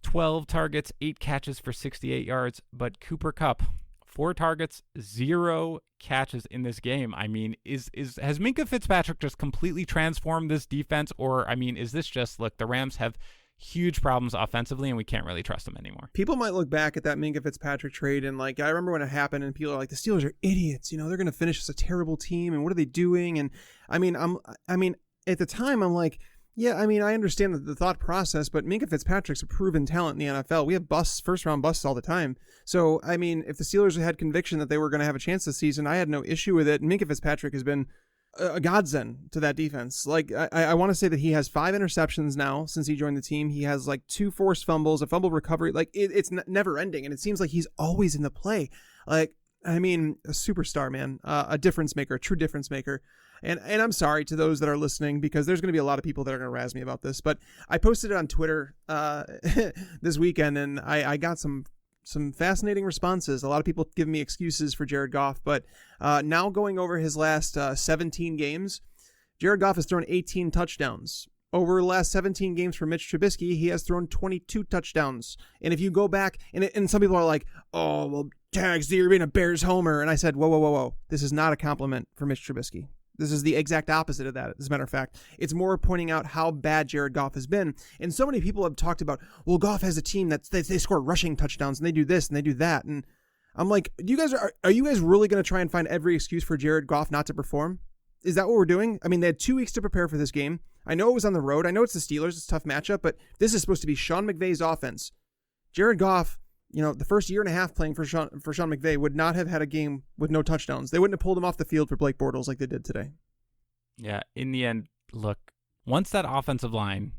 12 targets, 8 catches for 68 yards. But Cooper Kupp, 4 targets, 0 catches in this game. I mean, has Minka Fitzpatrick just completely transformed this defense? Or, I mean, is this just, look, the Rams have huge problems offensively and we can't really trust them anymore? People might look back at that Minka Fitzpatrick trade and I remember when it happened and people are like, the Steelers are idiots. They're going to finish as a terrible team and what are they doing? And I mean, at the time I'm like, yeah, I mean, I understand the thought process, but Minka Fitzpatrick's a proven talent in the NFL. We have first-round busts all the time. So, I mean, if the Steelers had conviction that they were going to have a chance this season, I had no issue with it. Minka Fitzpatrick has been a godsend to that defense. I want to say that he has 5 interceptions now since he joined the team. He has 2 forced fumbles, a fumble recovery. It's never ending, and it seems like he's always in the play. A superstar, man, a difference maker, a true difference maker. And I'm sorry to those that are listening because there's going to be a lot of people that are going to razz me about this. But I posted it on Twitter this weekend, and I got some fascinating responses. A lot of people giving me excuses for Jared Goff. But now going over his last 17 games, Jared Goff has thrown 18 touchdowns. Over the last 17 games for Mitch Trubisky, he has thrown 22 touchdowns. And if you go back, and some people are like, oh, well, Tags, you're being a Bears homer. And I said, whoa. This is not a compliment for Mitch Trubisky. This is the exact opposite of that, as a matter of fact. It's more pointing out how bad Jared Goff has been. And so many people have talked about, well, Goff has a team that they score rushing touchdowns, and they do this, and they do that. And I'm like, are you guys really going to try and find every excuse for Jared Goff not to perform? Is that what we're doing? I mean, they had 2 weeks to prepare for this game. I know it was on the road. I know it's the Steelers. It's a tough matchup, but this is supposed to be Sean McVay's offense. Jared Goff, the first year and a half playing for Sean McVay would not have had a game with no touchdowns. They wouldn't have pulled him off the field for Blake Bortles like they did today. Yeah, in the end, look, once that offensive line,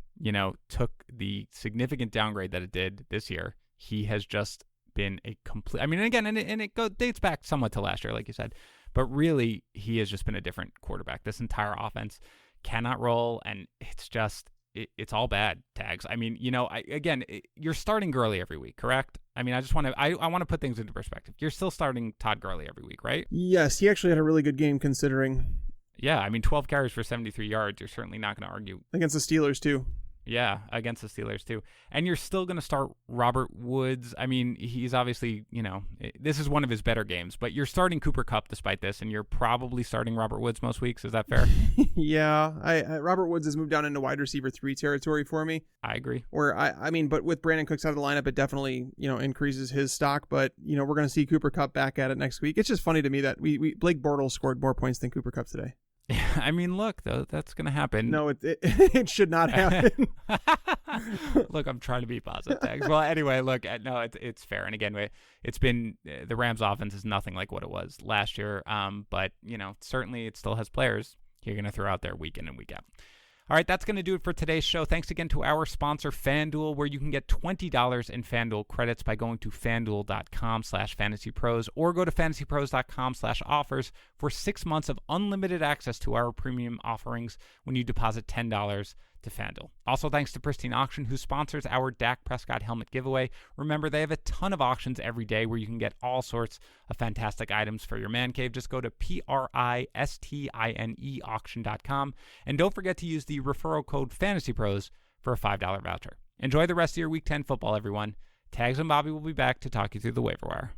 took the significant downgrade that it did this year, he has just been a complete, I mean, again, and it dates back somewhat to last year, like you said, but really, he has just been a different quarterback. This entire offense cannot roll, and it's just, it's all bad, Tags. I mean, you're starting Gurley every week, correct? I mean, I want to put things into perspective. You're still starting Todd Gurley every week, right? Yes, he actually had a really good game considering. Yeah, I mean, 12 carries for 73 yards. You're certainly not going to argue. Against the Steelers, too. Yeah, against the Steelers, too. And you're still going to start Robert Woods. I mean, he's obviously, this is one of his better games, but you're starting Cooper Kupp despite this, and you're probably starting Robert Woods most weeks. Is that fair? Yeah. Robert Woods has moved down into wide receiver 3 territory for me. I agree. Where, but with Brandon Cooks out of the lineup, it definitely, increases his stock. But, we're going to see Cooper Kupp back at it next week. It's just funny to me that Blake Bortles scored more points than Cooper Kupp today. I mean, look, though, that's going to happen. No, it should not happen. Look, I'm trying to be positive. Tags. Well, anyway, look, no, it's fair. And again, it's been the Rams' offense is nothing like what it was last year. But certainly it still has players you're going to throw out there week in and week out. All right, that's going to do it for today's show. Thanks again to our sponsor, FanDuel, where you can get $20 in FanDuel credits by going to FanDuel.com/FantasyPros or go to FantasyPros.com/offers for 6 months of unlimited access to our premium offerings when you deposit $10 to FanDuel. Also, thanks to Pristine Auction, who sponsors our Dak Prescott helmet giveaway. Remember, they have a ton of auctions every day where you can get all sorts of fantastic items for your man cave. Just go to PRISTINE auction.com. And don't forget to use the referral code FantasyPros for a $5 voucher. Enjoy the rest of your Week 10 football, everyone. Tags and Bobby will be back to talk you through the waiver wire.